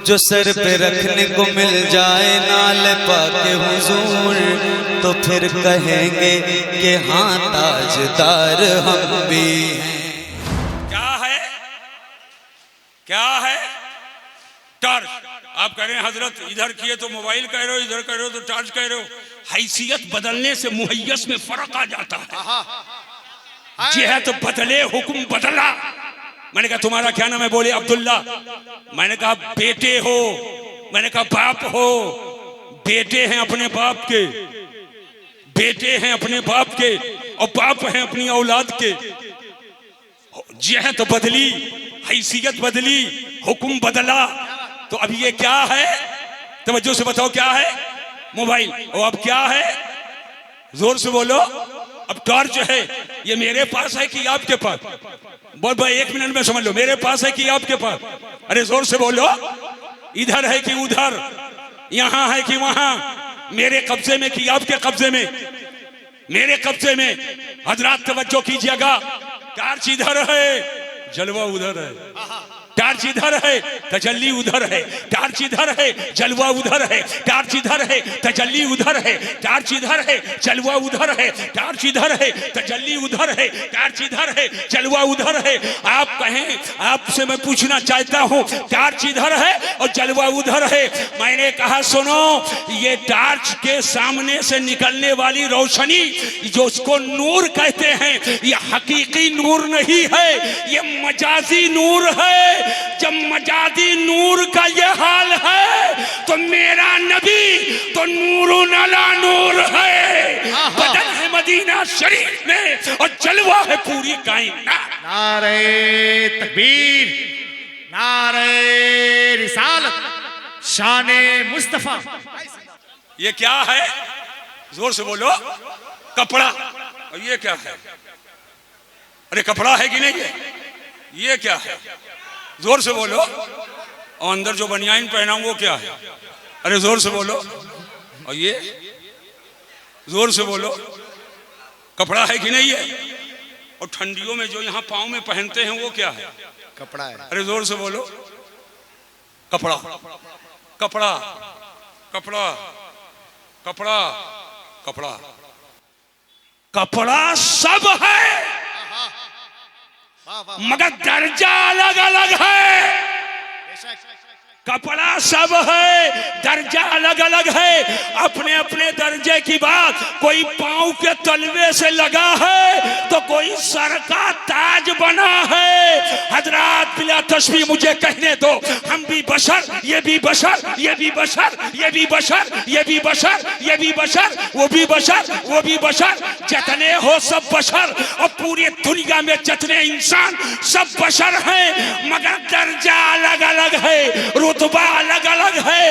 जो सर पे रखने को मिल जाए नाल पाके हुजूर, तो फिर कहेंगे कि हाँ ताजदार हम भी हैं। क्या है टॉर्च। आप कह रहे हैं हजरत इधर किए तो मोबाइल कह रहे हो, इधर कह रहे हो तो टॉर्च कह रहे हो। हैसियत बदलने से मुहैयस में फर्क आ जाता है। जिहत बदले हुक्म बदला। मैंने कहा तुम्हारा क्या नाम है? बोले अब्दुल्ला। मैंने कहा बेटे हो? मैंने कहा बाप हो? बेटे हैं अपने बाप के, बेटे हैं अपने बाप के, और बाप हैं अपनी औलाद के। जिहत बदली, हैसियत बदली, हुक्म बदला। तो अब ये क्या है? तवज्जो से बताओ क्या है? मोबाइल। और अब क्या है? जोर से बोलो। अब टॉर्च है। ये मेरे पास है कि आपके पास? बोल भाई, 1 मिनट में समझ लो। मेरे पास है कि आपके पास? अरे जोर से बोलो। इधर है कि उधर? यहां है कि वहां? मेरे कब्जे में कि आपके कब्जे में? मेरे कब्जे में। हजरात तवज्जो कीजिएगा। टॉर्च इधर है, जलवा उधर है। टॉर्च इधर है, तजल्ली उधर है। टॉर्च इधर है, जलवा उधर है। टॉर्च इधर है, तजल्ली उधर है। टॉर्च इधर है, जलवा उधर है। टॉर्च इधर है, तजल्ली उधर है। टॉर्च इधर है, जलवा उधर है। आप कहें, आपसे मैं पूछना चाहता हूं, टॉर्च इधर है और जलवा उधर है। मैंने कहा सुनो, ये टॉर्च के सामने से निकलने वाली रोशनी, जो उसको नूर कहते हैं, ये हकीकी नूर नहीं है, ये मजाजी नूर है। जब मजादी नूर का ये हाल है, तो मेरा नबी तो नूरुन अला नूर है। बदन है मदीना शरीफ में और जलवा है पूरी कायनात। नारे तकबीर, नारे रिसालत, शाने मुस्तफा। ये क्या है? जोर से बोलो। कपड़ा। और ये क्या है? अरे कपड़ा है कि नहीं? ये क्या है? जोर से बोलो। और अंदर जो बनियाइन पहना वो क्या है? अरे जोर से बोलो। और ये जोर से बोलो। कपड़ा है कि नहीं है? और ठंडियों में जो यहाँ पाँव में पहनते हैं वो क्या है? कपड़ा है। अरे जोर से बोलो। कपड़ा, कपड़ा, कपड़ा, कपड़ा, कपड़ा, कपड़ा सब है, मगर दर्जा अलग अलग है। कपड़ा सब है, दर्जा अलग अलग है। अपने अपने दर्जे की बात। कोई पांव के तलवे से लगा है तो कोई सर का ताज बना है। हजरात बिला तस्बीह मुझे कहने दो, हम भी बशर, ये भी बशर, ये भी बशर, ये भी बशर, ये भी बशर, ये भी बशर, वो भी बशर, वो भी बशर। जितने हो सब बशर, और पूरी दुनिया में जितने इंसान सब बशर हैं, मगर दर्जा अलग अलग है, रुतबा अलग अलग है।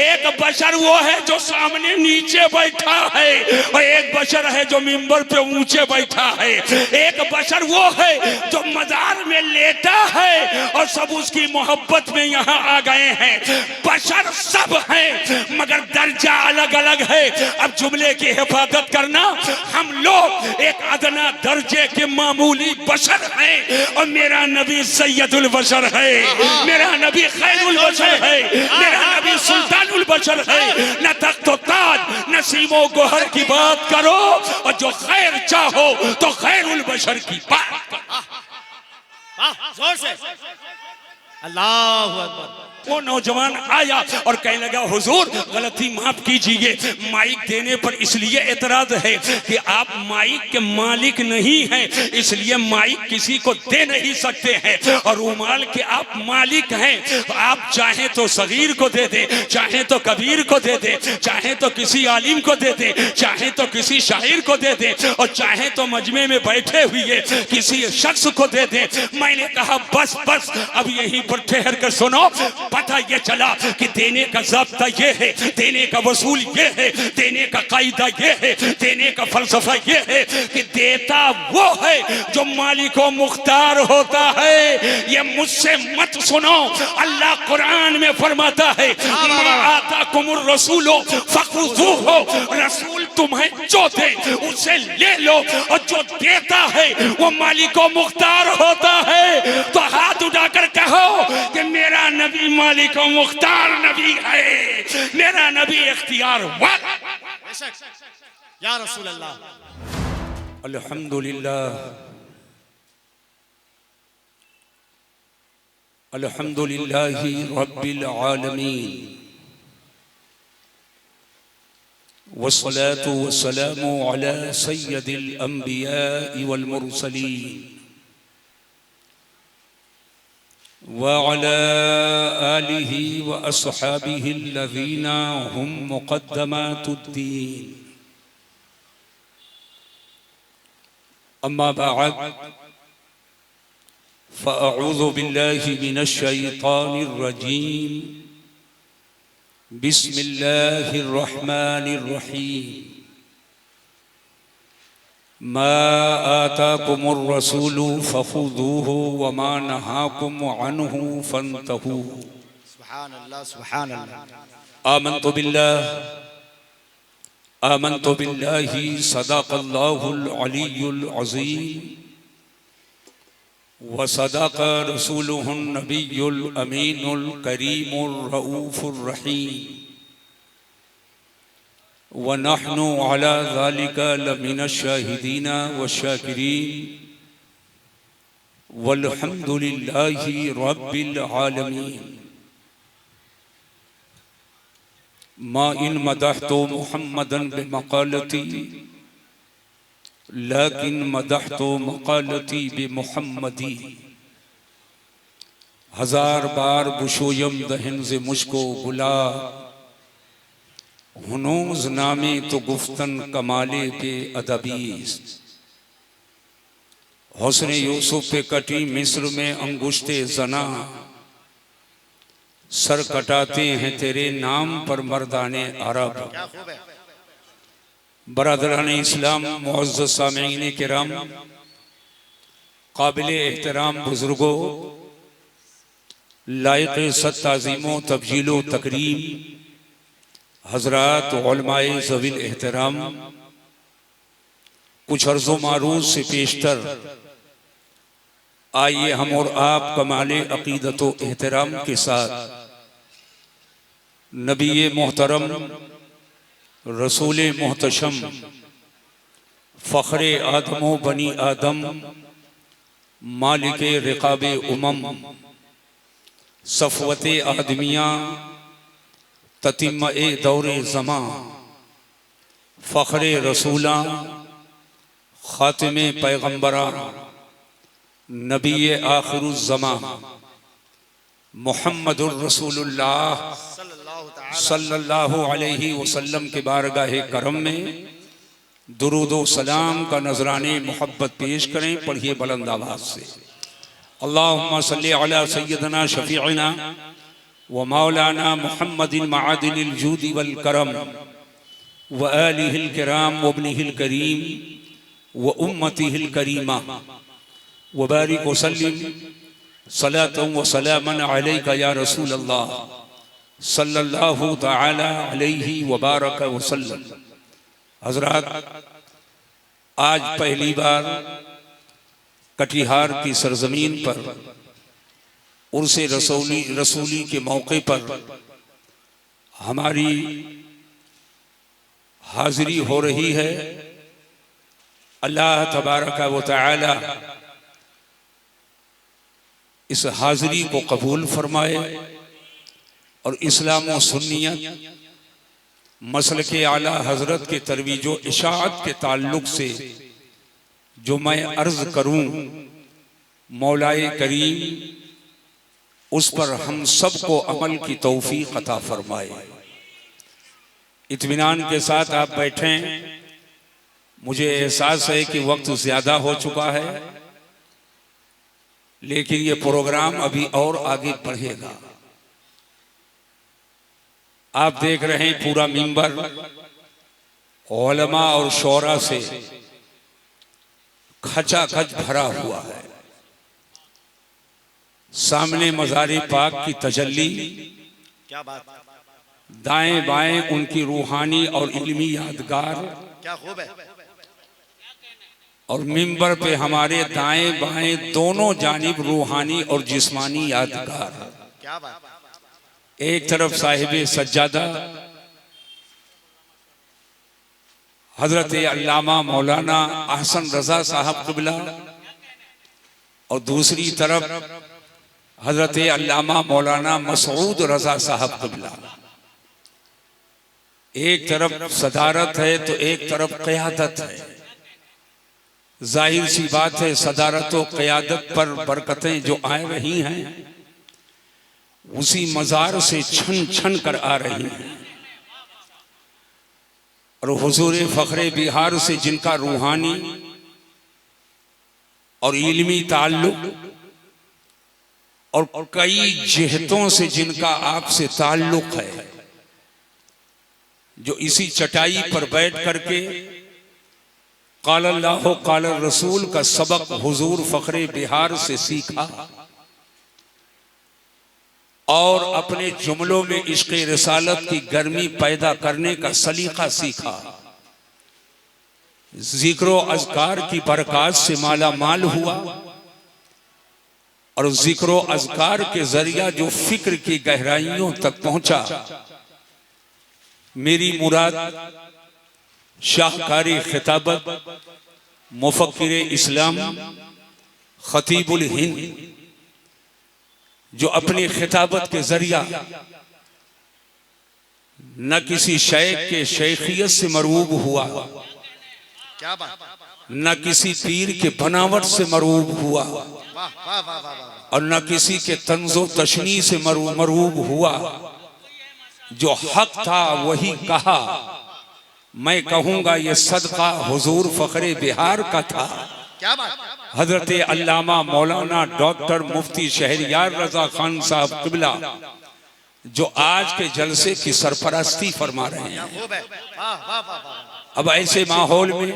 एक बशर वो है जो सामने नीचे बैठा है, और एक बशर है जो मिंबर पे ऊंचे बैठा है। एक बशर वो है जो मजार में लेटा है और सब उसकी मोहब्बत में यहाँ आ गए हैं। बशर सब हैं, मगर दर्जा अलग अलग है। अब जुमले की हिफाजत करना, हम लोग एक अदना दर्जे के मामूली बशर हैं, और मेरा नबी सैयदुल बशर है, मेरा नबी खैरुल बशर है, मेरा नबी सुल्तानुल बशर है। न तख्त तो ताज नसीमो गोहर की बात करो, और जो खैर चाहो तो खैरुल बशर की बात करो। जोर से अल्लाहु अकबर। वो नौजवान आया और कहने लगा, हुजूर गलती माफ कीजिए, माइक देने पर इसलिए एतराज है कि आप माइक के मालिक नहीं हैं, इसलिए माइक किसी को दे नहीं सकते हैं, और रुमाल के आप मालिक हैं। तो आप चाहें तो सगीर को दे दे, चाहें तो कबीर को दे दे, चाहें तो किसी आलिम को दे दे, चाहें तो किसी शायर को दे दे, और चाहें तो मजमे में बैठे हुए किसी शख्स को दे दे। मैंने कहा बस बस, अब यहीं पर ठहर कर सुनो। पता ये चला कि देने का ज़ाब्ता ये है, देने का वसूल ये है, देने का कायदा ये है, देने का फलसफा ये है कि देता वो है जो मालिको मुख्तार होता है। ये मुझसे मत सुनो, अल्लाह कुरान में फरमाता है, आताकुमुर रसूलो फखुज़ूहु, रसूल तुम्हें जो दे उसे ले लो, और जो देता है वो मालिको मुख्तार होता है। तो हाथ उठाकर कहो, कि मेरा नबी मालिक व मुख्तार नबी है, मेरा नबी इख्तियार वाला। बेशक या रसूल अल्लाह। अल्हम्दुलिल्लाह अल्हम्दुलिल्लाहि रब्बिल आलमीन वस्सलातु वस्सलामु अला सय्यदिल अंबियाइ वल मुरसलीन व अला आलिहि व अस्हाबिहि अल्लज़ीना हुम मुक़द्दमातुद्दीन। अम्मा बअद फ़अऊज़ु बिल्लाहि मिनश शैतानिर रजीम। बिस्मिल्लाहिर रहमानिर रहीम। मा आताकुमुर रसूलु फ़ख़ुज़ूहु व मा नहाकुम अन्हु फ़न्तहू। सुभान अल्लाह सुभान अल्लाह। आमन्तु बिल्लाहि सदक़ल्लाहुल अलीयुल अज़ीम व सदक़ रसूलुहुन नबियुल अमीनुल करीमुर रऊफ़ुर रहीम व नहनु अला ज़ालिका लमिनश शाहिदीना व शाकिरीन वल्हम्दुलिल्लाहि रब्बिल आलमीन। मा इन मदहतु मुहम्मदन बिमक़ालती लाकिन मदहतु मक़ालती बिमुहम्मदी। हजार बार बुशोयम दहन से मुझको बुला, हुनूज नामे तो गुफ्तन कमाले पे अदबीस। हुस्न यूसुफ पे कटी मिस्र में अंगुश्ते जना, सर कटाते हैं तेरे नाम पर मर्दाने अरब। बरादरान इस्लाम, मुअज़्ज़ज़ सामीईन किराम, काबिल एहतराम बुजुर्गों, लायक सत ताज़ीमो तब्जीलो तकरीम हजरात उलमाए ज़वील एहतराम, कुछ अर्ज़ो मारूज़ से पेशतर आइए हम और आप कमाले अक़ीदत व एहतराम के साथ नबी मोहतरम रसूल मोहतशम फ़ख्रे आदमो बनी आदम मालिक रिक़ाब उमम सफ़वत आदमिया ततिम्मे दौरे ज़मा फ़ख्रे रसूला ख़ातिमे पैगम्बरा नबी आखिरुज़्ज़मा मुहम्मदुर रसूलुल्लाह सल्लल्लाहु अलैहि वसल्लम के बारगाह करम में दुरूद व सलाम का नजराने मोहब्बत पेश करें। पढ़िए बुलंद आवाज से। अल्लाहुम्मा सल्ली अला सय्यदना शफीअना व मौलाना मुहम्मदिन मआदिनिल जूदी वल करम व आलिहिल किराम व इब्निहिल करीम व उम्मतिहिल करीमा व बारिक व सल्लिम सलातन व सलामन अलैका या रसूल अल्लाह सल्लल्लाहु तआला अलैहि व बारक व सल्लम। हजरात, आज पहली बार कटिहार की सरजमीन पर उर्से रसूली के मौके पर हमारी हाजिरी हो रही है। अल्लाह तबारक व तआला इस हाजिरी को कबूल फरमाए और इस्लाम व सुन्नियत मसलके आला हजरत के तरवीज व इशाअत के ताल्लुक से जो मैं अर्ज करूं, मौलाए करीम उस पर हम सबको अमल की तौफीक अता फरमाए। इत्मीनान के साथ आप बैठें। मुझे एहसास है कि वक्त ज्यादा हो चुका है, लेकिन ये प्रोग्राम अभी और आगे बढ़ेगा। आप देख रहे हैं पूरा मिंबर उलमा और शोरा से खचाखच भरा हुआ है। सामने मज़ारे पाक की तजल्ली, क्या बात, दाएं बाएं उनकी रूहानी और इल्मी यादगार, क्या खूब है। और मिंबर पे हमारे दाएं बाएं दोनों जानिब रूहानी और जिस्मानी यादगार। क्या बात। एक तरफ साहिब सज्जादा हजरत अल्लामा मौलाना अहसन रजा साहब क़िबला और दूसरी तरफ हजरत अल्लामा मौलाना मसूद रजा साहब क़िबला। एक तरफ सदारत है तो एक तरफ क़यादत है। जाहिर सी बात है सदारत और क़यादत पर बरकतें जो आ रही हैं उसी मज़ार से छन छन कर आ रही हैं। और हुजूर फ़ख्रे बिहार से जिनका रूहानी और इल्मी ताल्लुक और कई जिहतों से जिनका आपसे ताल्लुक है, जो इसी चटाई पर बैठ करके क़ाल अल्लाह क़ाल रसूल का सबक हुजूर फ़ख्रे बिहार से सीखा और अपने जुमलों में इश्क़ रिसालत की गर्मी पैदा करने का सलीका सीखा, ज़िक्र अज़कार की बरक़ात से माला माल हुआ और ज़िक्र अज़कार के ज़रिया जो फ़िक्र की गहराइयों तक पहुंचा। मेरी मुराद शाहकारी खिताबत मुफ़क्किर इस्लाम खतीबुल हिंद जो अपनी खिताबत के जरिया न किसी शेख के शेखियत से मरूब हुआ, क्या बात। न किसी पीर के बनावट से मरूब हुआ वाह वाह वाह वाह। और न किसी के तंज़ो तशनी से मरूब हुआ। जो हक था वही कहा, मैं कहूंगा ये सदका हुजूर फ़ख्रे बिहार का था। क्या बात। हजरत अल्लामा मौलाना डॉक्टर मुफ्ती शहरियार रजा खान साहब क़िबला जो आज के जलसे की सरपरस्ती फरमा रहे हैं। खूब है। वाह वाह वाह वाह। अब ऐसे माहौल में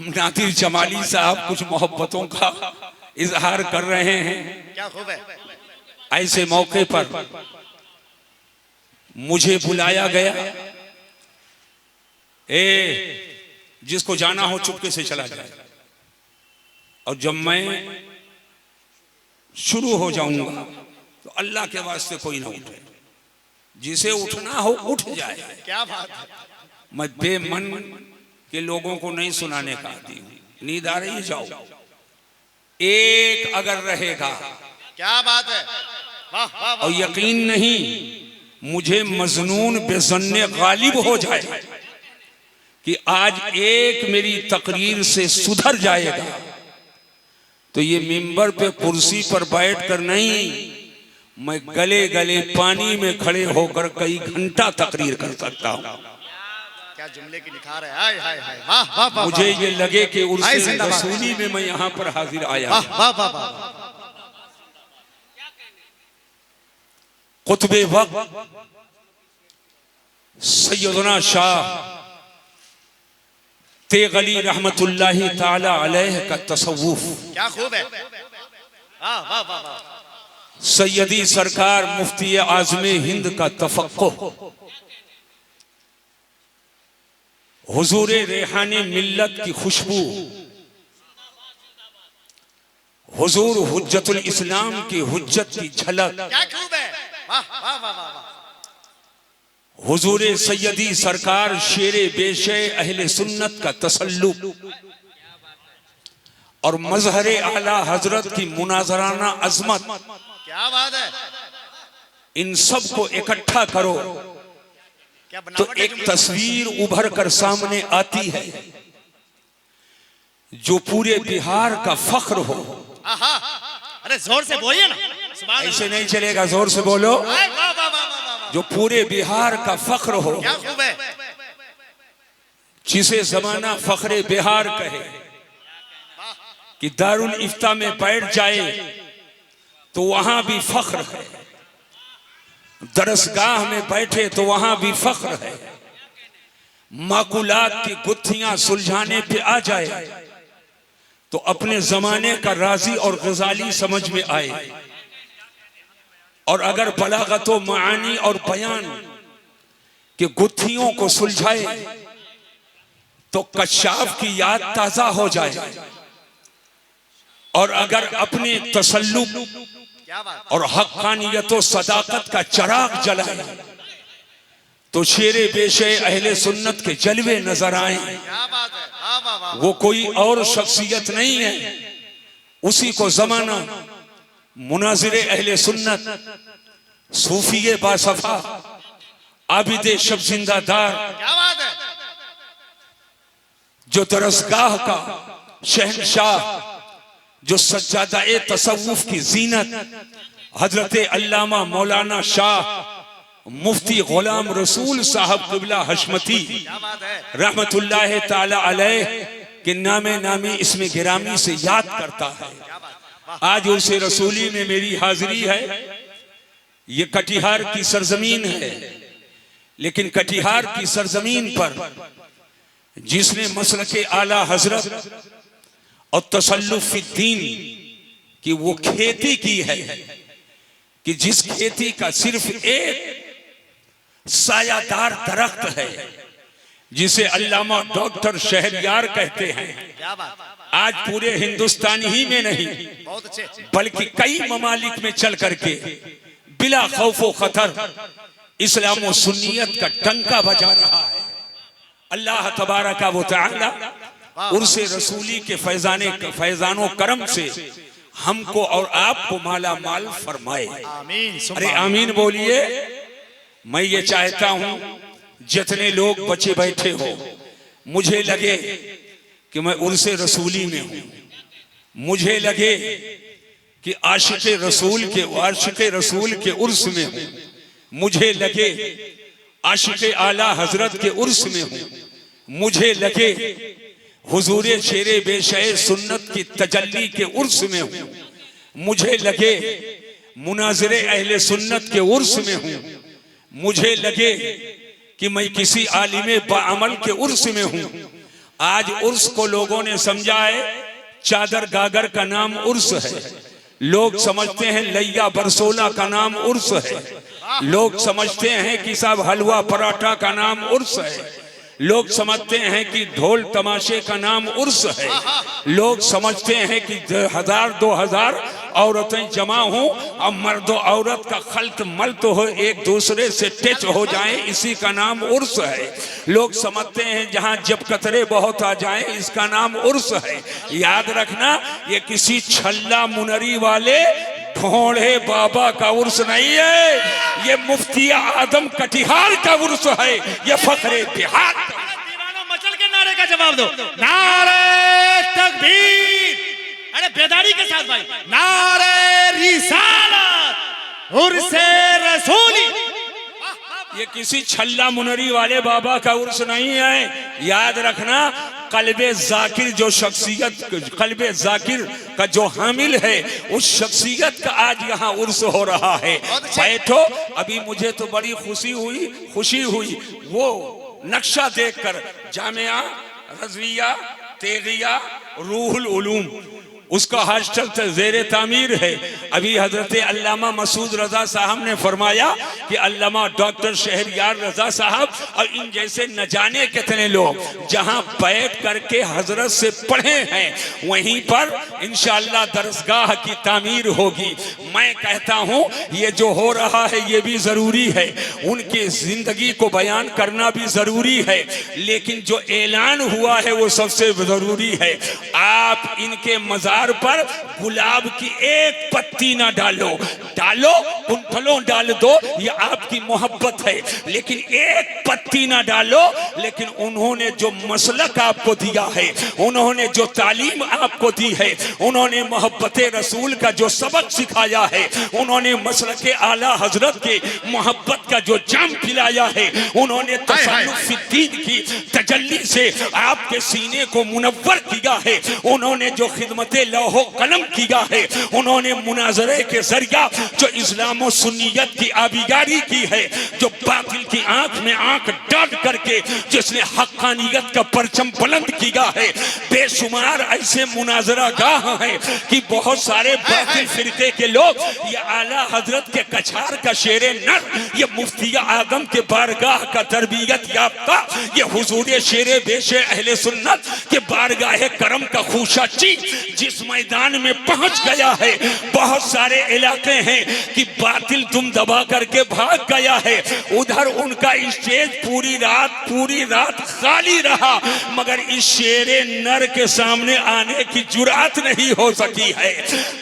नादिर जमाली साहब कुछ मोहब्बतों का इजहार कर रहे हैं। क्या खूब है। ऐसे मौके पर मुझे बुलाया गया, जिसको जाना हो चुपके से चला जाए। और जब मैं शुरू हो जाऊंगा तो अल्लाह के वास्ते कोई ना उठे, जिसे उठना हो उठ जाए। क्या बात है। मैं बेमन के लोगों को नहीं सुनाने का आदी हूं। नींद आ रही है, जाओ। एक अगर रहेगा, क्या बात है। वाह वाह वाह। और यकीन नहीं मुझे मजनून बेज़न्ने गालिब हो जाए कि आज एक मेरी तकरीर से सुधर जाएगा, तो ये मिंबर पे कुर्सी पर बैठकर नहीं, मैं गले गले पानी में खड़े होकर कई घंटा तकरीर कर सकता हूँ। क्या जुमले की निखार है। हाय हाय हाय। वाह वाह वाह। मुझे ये लगे कि हाय उर्से जिंदाबाद। रसूली में मैं यहाँ पर हाजिर आया। वाह वाह वाह वाह। कुतुबे वक्त सैयदना शाह तेगली रहमतुल्लाहि ताला अलैह का तसव्वुफ, क्या खूब है। वाह वाह वाह वाह। सैयदी सरकार मुफ्ती आज़म हिंद का तफक्कुह, हुजूर रेहानी मिल्लत की खुशबू, हुजूर हुज्जतुल इस्लाम की हुज्जत की झलक, क्या खूब है। वाह वाह वाह वाह। हुजूर सैयदी सरकार शेरे बेशे अहले सुन्नत का तसल्लुक और मजहरे आला हजरत की मुनाजराना अजमत, क्या बात है। इन सब को इकट्ठा करो क्या तो बनावट है एक जुमले। तस्वीर उभर कर सामने आती है जो पूरे बिहार का फख्र हो। आहा। अरे जोर से बोलिए ना। सुभान अल्लाह। ऐसे नहीं चलेगा, जोर से बोलो। वाह वाह वाह वाह वाह। जो पूरे बिहार का फख्र हो, क्या खूब है। जिसे जमाना फख्रे बिहार कहे, कि दारुल इफ्ता में बैठ जाए तो वहां भी फख्र है, दरसगाह में बैठे तो वहां भी फख्र है, माकुलात की गुत्थियां सुलझाने पे आ जाए तो अपने जमाने का राजी और गजाली समझ में आए, और अगर बलागतो मानी और बयान के गुत्थियों को सुलझाए तो कश्शाफ की याद ताजा हो जाए, और अगर अपने तसल्लुक क्या बात, और हक्कानियत और सदाकत का चिराग जलाए तो शेरे पेशे अहले सुन्नत के जलवे नजर आए। क्या बात है, वाह वाह वाह, वो कोई और शख्सियत नहीं है, उसी को जमाना मुनाजिरे अहले सुन्नत, सूफिये बासफा, आबिदे शब जिंदादार, क्या बात है, जो दरसगाह का शहनशाह, जो सज्जादा ए तसव्वुफ की जीनत, हजरत अल्लामा मौलाना शाह मुफ्ती गुलाम रसूल साहब क़िबला हशमती क्या बात है, रहमतुल्लाह ताला अलैह के नामे नामी इसमें गिरामी से याद करता है। क्या बात, आज उर्से रसूली में मेरी हाजिरी है। ये कटिहार की सरजमीन है, लेकिन कटिहार की सरजमीन पर जिसने मसलके आला हजरत और तसल्लुफ फी दीन की वो खेती की है कि जिस खेती का सिर्फ एक सायादार दरख्त है जिसे अल्लामा डॉक्टर शहरयार कहते हैं, क्या बात, आज पूरे हिंदुस्तान ही में नहीं बहुत अच्छे, बल्कि कई ममालिक में चल करके बिला खौफ व खतर इस्लाम और सुन्नियत का डंका बजा रहा है। अल्लाह तबारक व तआला उर्से रसूली के फैजानो करम से हमको और आपको माला माल फरमाए। आमीन, अरे आमीन बोलिए। मैं ये चाहता हूं जितने लोग बचे बैठे हो, मुझे लगे कि मैं उर्से रसूली में हूं, मुझे लगे कि आशिक़े रसूल के उर्स में हूं, मुझे लगे आशिक़े आला हजरत के उर्स में हूं, मुझे लगे हुजूरे शेरे बेशे सुन्नत की तजल्ली के उर्स में हूं, मुझे लगे मुनाजिरे अहले सुन्नत के उर्स में हूं, मुझे लगे कि मैं किसी आलिमे बाअमल के उर्स में हूं। आज उर्स को लोगों ने समझा है चादर गागर का नाम उर्स है, लोग समझते हैं लैया बरसोला का नाम उर्स है, लोग समझते हैं कि साहब हलवा पराठा का नाम उर्स है, लोग समझते हैं कि ढोल तमाशे का नाम उर्स है, लोग समझते हैं कि 1000-2000 औरतें जमा हों और मर्द औरत का खल्त मल्त हो, एक दूसरे से टच हो जाए, इसी का नाम उर्स है। लोग समझते हैं जहां जब कतरे बहुत आ जाए इसका नाम उर्स है। याद रखना, ये किसी छल्ला मुनरी वाले ढोंढे बाबा का उर्स नहीं है, ये मुफ्ती आदम कटिहार का उर्स है, ये फखरे बिहार। दीवाना मचल के नारे का जवाब दो, नारे तकबीर, अरे बेदारी के साथ भाई, नारे रिसालत, उर्से रसूली। ये किसी छल्ला मुनरी वाले बाबा का उर्स नहीं है। याद रखना, कल्बे जाकिर जो शख्सियत, कल्बे जाकिर का जो हामिल है, उस शख्सियत का आज यहाँ उर्स हो रहा है। बैठो, अभी मुझे तो बड़ी खुशी हुई वो नक्शा देखकर, जामिया रज़विया तेगिया रूहुल उलूम, उसका हॉस्टल ज़ेरे तामीर है। अभी हजरत अल्लामा मसूद रजा साहब ने फरमाया कि अल्लामा डॉक्टर शहरयार रजा साहब और इन जैसे न जाने कितने लोग जहां बैठ करके हजरत से पढ़े हैं, वहीं पर इंशाअल्लाह दरसगाह की तामीर होगी। मैं कहता हूं ये जो हो रहा है ये भी ज़रूरी है, उनकी ज़िंदगी को बयान करना भी ज़रूरी है, लेकिन जो ऐलान हुआ है वो सबसे ज़रूरी है। आप इनके मज़ार पर गुलाब की एक पत्ती ना डालो, कुंठलों डाल दो, ये आपकी मोहब्बत है, लेकिन एक पत्ती ना डालो। लेकिन उन्होंने जो मसलक आपको दिया है, उन्होंने जो तालीम आपको दी है, उन्होंने मोहब्बत रसूल का जो सबक सिखाया है, उन्होंने मसलक आला हजरत के मोहब्बत का जो जाम पिलाया है, उन्होंने तसल्लुफ फी दीन की तजल्ली से आपके सीने को मुनव्वर किया है, उन्होंने जो खिदमत लौहो कलम किया है, उन्होंने मुनाजरे के जरिया जो इस्लाम और सुन्नियत की आबिगारी की है, जो बातिल की आंख में आंख डाल करके जिसने हक्कानियत का परचम बुलंद किया है। बेशुमार ऐसे मुनाजरा गाह हैं कि बहुत सारे बातिल फिरके के लोग ये आला हजरत के कछार का शेरे नर, ये मुफ्ती आदम के बारगाह का तरबियत याफ्ता, ये हुजूर शेरे बेशे अहले सुन्नत के बारगाह करम का खूशा चीज जिस मैदान में पहुंच गया है। बहुत सारे इलाके हैं कि बातिल तुम दबा करके भाग गया है, उधर उनका स्टेज पूरी रात खाली रहा, मगर इस शेरे नर के सामने आने की जुरात नहीं हो सकी है।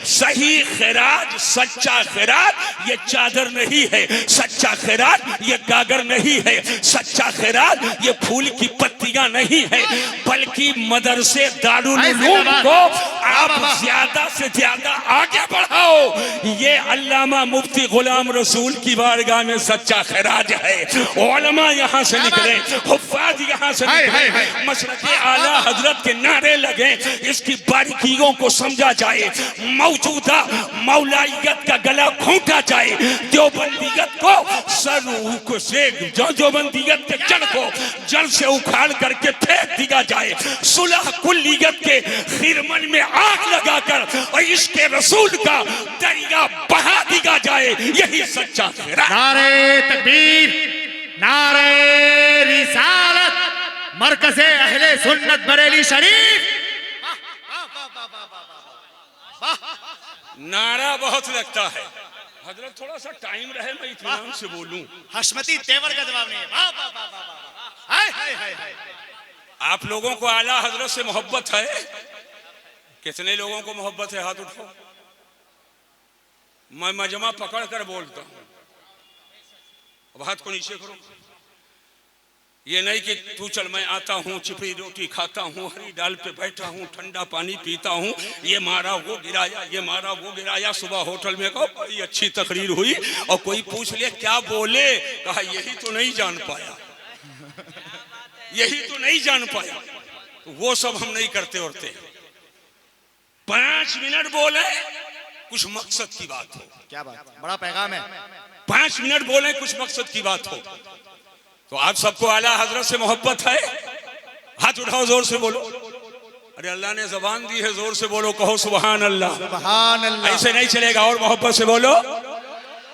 सही खिराज, सच्चा खिराज ये चादर नहीं है, सच्चा खिराज ये गागर नहीं है, सच्चा खिराज ये फूल की पत्तियां नहीं है, बल्कि मदरसे दारुल उलूम को आप ज्यादा से ज्यादा आगे बढ़ाओ। ये अल्लामा मुफ्ती गुलाम रसूल की बारगाह में सच्चा खिराज है। उलमा यहाँ से निकले, हुफ्फाज यहाँ से निकले, मशरक़े आला हजरत के नारे लगे, इसकी बारीकियों को समझा जाए, मौजूदा मौलाइयत का गला घोंटा जाए, देवबंदियत को सरूख से देवबंदियत के जड़ को जड़ से उखाड़ करके फेंक दिया जाए, सुलह कुल्लियत के खिरमन में आग लगाकर और इसके रसूल का दरिया बहा दिया जाए। यही सच्चा खिराज। नारे तकबीर, नारे रिसालत, मरकज़े अहले सुन्नत बरेली शरीफ। नारा बहुत लगता है हजरत, थोड़ा सा टाइम रहे मैं इत्मीनान से बोलूं। हशमती तेवर का जवाब नहीं है। वाह वाह वाह वाह वाह। हाय हाय हाय हाय। आप लोगों को आला हजरत से मोहब्बत है? कितने लोगों को मोहब्बत है? हाथ उठाओ। मैं मजमा पकड़ कर बोलता हूं, अब हाथ को नीचे करो। ये नहीं कि तू चल मैं आता हूँ, चिपड़ी रोटी खाता हूँ, हरी डाल पे बैठा हूँ, ठंडा पानी पीता हूँ, ये मारा वो गिराया, ये मारा वो गिराया। सुबह होटल में कहो बड़ी अच्छी तकरीर हुई और कोई पूछ ले क्या बोले, कहा यही तो नहीं जान पाया, यही तो नहीं जान पाया। तो वो सब हम नहीं करते उड़ते। 5 मिनट बोले कुछ मकसद की बात हो। क्या बात, बड़ा पैगाम है। 5 मिनट बोले कुछ मकसद की बात हो। तो आप सबको आला हजरत से मोहब्बत है? हाथ उठाओ, जोर से बोलो। अरे अल्लाह ने जबान दी है, जोर से बोलो, कहो सुभान अल्लाह। सुभान अल्लाह। ऐसे नहीं चलेगा, और मोहब्बत से बोलो,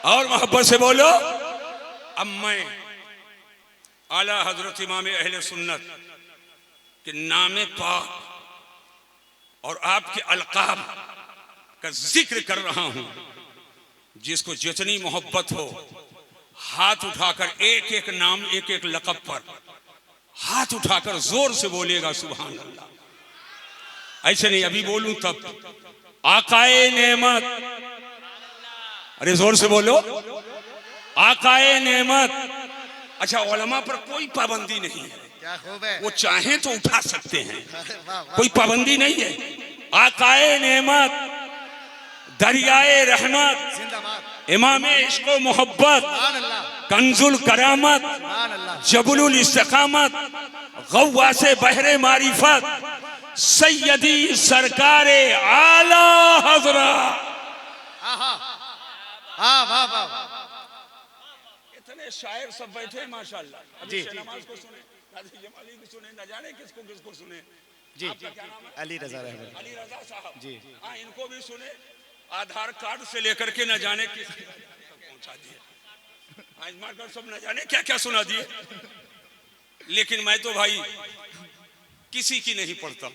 और मोहब्बत से बोलो। अब मैं आला हजरत इमाम अहले सुन्नत के नामे पाक और आपके अलकाब का जिक्र कर रहा हूं। जिसको जितनी मोहब्बत हो हाथ उठाकर एक एक नाम, एक एक लक़ब पर हाथ उठाकर जोर से बोलेगा सुभान अल्लाह। ऐसे नहीं अभी बोलूं तब। आकाए नेमत, अरे जोर से बोलो, आकाए नेमत। अच्छा, उलमा पर कोई पाबंदी नहीं है, क्या खूब है। वो चाहें तो उठा सकते हैं, कोई पाबंदी नहीं है। आकाए नेमत, दरियाए रहमत, जिंदाबाद। इमाम इश्क व मोहब्बत, कंजुल करामत, जबुलुल इस्तिकामत, गव्वासे बहरे मारिफत, सैयदी सरकारे आला हजरा। इतने शायर सब बैठे माशाअल्लाह जी। नमाज को सुने, काजी जमाली को सुने, न जाने किसको किसको सुने जी। अली रजा रहमान, अली रजा साहब जी। हाँ, इनको भी सुने। आधार कार्ड से लेकर के न जाने किस पहुंचा दिए, आजमाकर सब न जाने क्या क्या सुना दिए। लेकिन मैं तो भाई किसी की नहीं पढ़ता।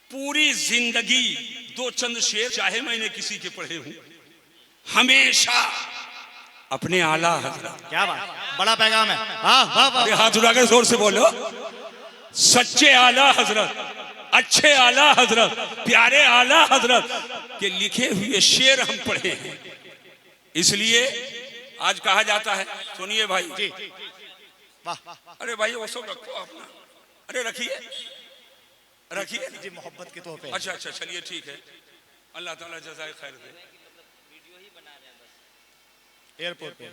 पूरी जिंदगी 2 चंद शेर चाहे मैंने किसी के पढ़े हूं, हमेशा अपने आला हजरत। क्या बात, बड़ा पैगाम है। अरे हाथ उठाकर जोर से बोलो, सच्चे आला हजरत, अच्छे आला हजरत, प्यारे आला हजरत के लिखे हुए शेर हम पढ़े हैं। इसलिए आज कहा जाता है, सुनिए भाई जी। अरे भाई वो सब रखो अपना, अरे रखिए रखिए जी, मोहब्बत के तोहफे। अच्छा अच्छा, चलिए ठीक है, अल्लाह ताला जज़ाए खैर दे। एयरपोर्ट पे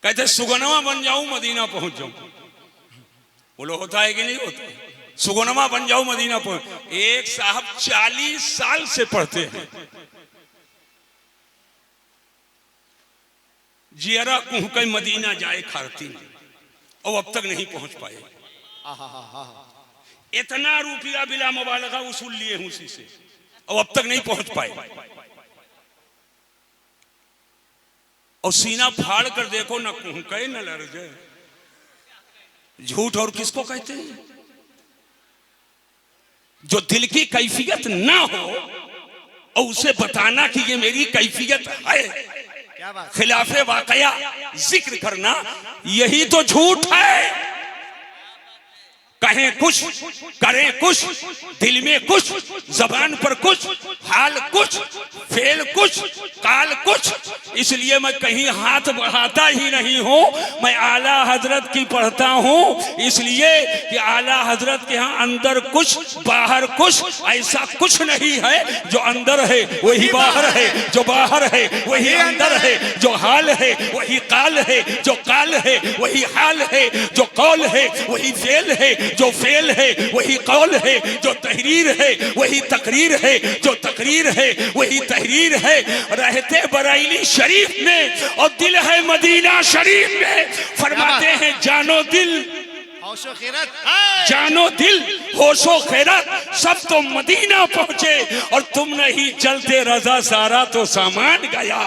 कहते सुगनवा बन जाऊं, मदीना पहुंच जाऊं। बोलो होता है कि नहीं होता? सुगुनमा बन जाओ मदीना पहुंच। एक साहब 40 साल से पढ़ते हैं, जियरा कुह के मदीना जाए खारती और अब तक नहीं पहुंच पाए। इतना रुपया बिला मुबालगा वसूल लिए हूं उसी से और अब तक नहीं पहुंच पाए। और सीना फाड़ कर देखो, न कुहके न लरजे। झूठ और किसको कहते हैं? जो दिल की कैफियत ना हो और उसे बताना कि ये मेरी कैफियत है, खिलाफे वाकया जिक्र करना, यही तो झूठ है। कहें कुछ, करें कुछ, दिल में कुछ, जबान पर कुछ, हाल कुछ, फेल कुछ, काल कुछ। इसलिए मैं कहीं हाथ बढ़ाता ही नहीं हूं। मैं आला हजरत की पढ़ता हूं, इसलिए कि आला हजरत के यहाँ अंदर कुछ बाहर कुछ, ऐसा कुछ नहीं है। जो अंदर है वही बाहर है, जो बाहर है वही अंदर है, जो हाल है वही काल है, जो काल है वही हाल है, जो कौल है वही फेल है, जो फेल है वही कौल है, जो तहरीर है वही तकरीर है, जो तकरीर है वही तहरीर है। रहते बरेली शरीफ में और दिल है मदीना शरीफ में। फरमाते हैं जानो दिल, होशो खैरत, जानो दिल, होशो खैरत, सब तो मदीना पहुंचे और तुम नहीं चलते रजा, सारा तो सामान गया।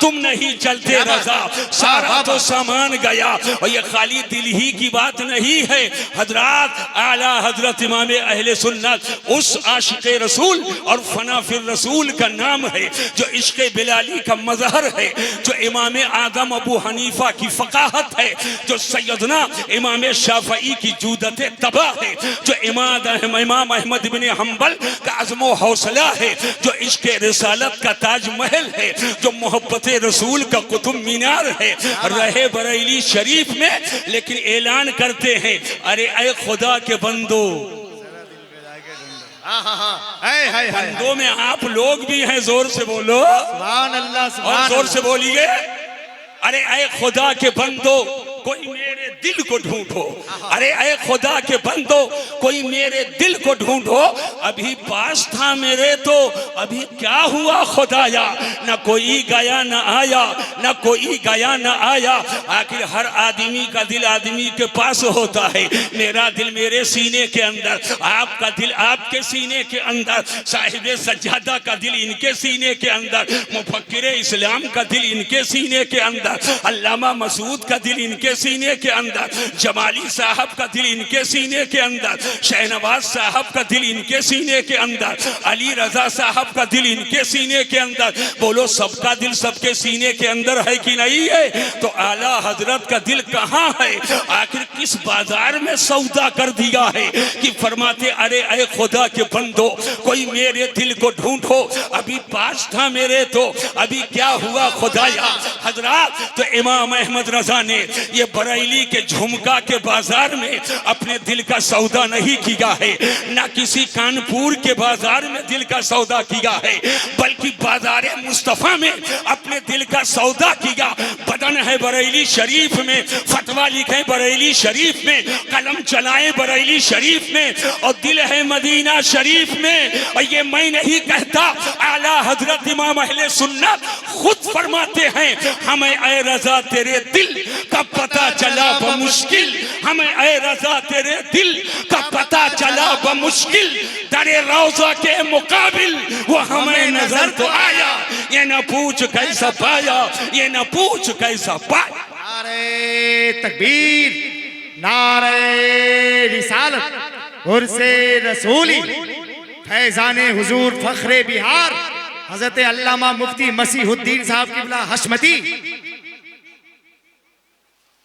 तुम नहीं चलते रजा, सारा तो सामान गया। और ये खाली दिल ही की बात नहीं है हजरात। आला हजरत इमाम अहले सुन्नत उस आशिक़े रसूल और फना फिर रसूल का नाम है जो इश्क़े बिलाली का मजहर है, जो इमाम आदम अबू हनीफा की फ़क़ाहत है, जो सैयदना इमाम शाफ़ई की जूदत तबा है, जो इमाम अहमद बिन हम्बल का अज़्म हौसला है, जो इश्क़ रिसालत का ताजमहल है, जो मोहब्बत रसूल का कुतुब मीनार है। रहे बरेली शरीफ में, लेकिन ऐलान करते हैं अरे ऐ खुदा के बंदो, बंदों में आप लोग भी हैं, जोर से बोलो सुभान अल्लाह, और जोर से बोलिए अरे ऐ खुदा के बंदो कोई मेरे दिल को ढूंढो। अरे ऐ खुदा के बंदो कोई मेरे दिल को ढूंढो। अभी पास था मेरे तो अभी क्या हुआ खुदाया, न कोई गया न आया, न कोई गया न आया। आखिर हर आदमी का दिल आदमी के पास होता है। मेरा दिल मेरे सीने के अंदर, आपका दिल आपके सीने के अंदर, साहिब सज्जादा का दिल इनके सीने के अंदर, मुफक्किर इस्लाम का दिल इनके सीने के अंदर, अल्लामा मसूद का दिल इनके सीने के अंदर, जमाली साहब का दिल इनके सीने के अंदर, शहनवाज साहब का दिल इनके सीने के अंदर, अली रजा साहब का दिल इनके सीने के अंदर। बोलो सबका दिल सबके सीने के अंदर है कि नहीं है? तो आला हजरत का दिल कहाँ है? आखिर किस बाजार में सौदा कर दिया है कि फरमाते अरे ऐ खुदा के बंदो कोई मेरे दिल को ढूंढो। अभी पास था मेरे तो अभी क्या हुआ खुदाया। हजरात, तो इमाम अहमद रजा ने ये बरेली के झुमका के बाजार में अपने दिल का सौदा नहीं किया है, ना किसी कानपुर के बाजार में दिल का सौदा किया है, बल्कि बाजार मुस्तफा में अपने दिल का सौदा किया। बदन है बरेली शरीफ में, फतवा लिखे बरेली शरीफ में, कलम चलाए बरेली शरीफ में, और दिल है मदीना शरीफ में। और ये मैं नहीं कहता, आला हजरत इमाम अहले सुन्नत खुद फरमाते हैं हमें ऐ रजा तेरे दिल का पता चला बमुश्किल, हमें ऐ रजा तेरे दिल का पता चला बमुश्किल, दरे रोजा के मुकाबिल वो हमें नजर तो आया, ये न पूछ कैसा पाया, ये न पूछ कैसा पाया। नारे तकबीर, नारे रिसालत, उर्से रसूली, फैजाने हुजूर फखरे बिहार हजरत अल्लामा मुफ्ती मसीहुद्दीन साहब किबला हशमती।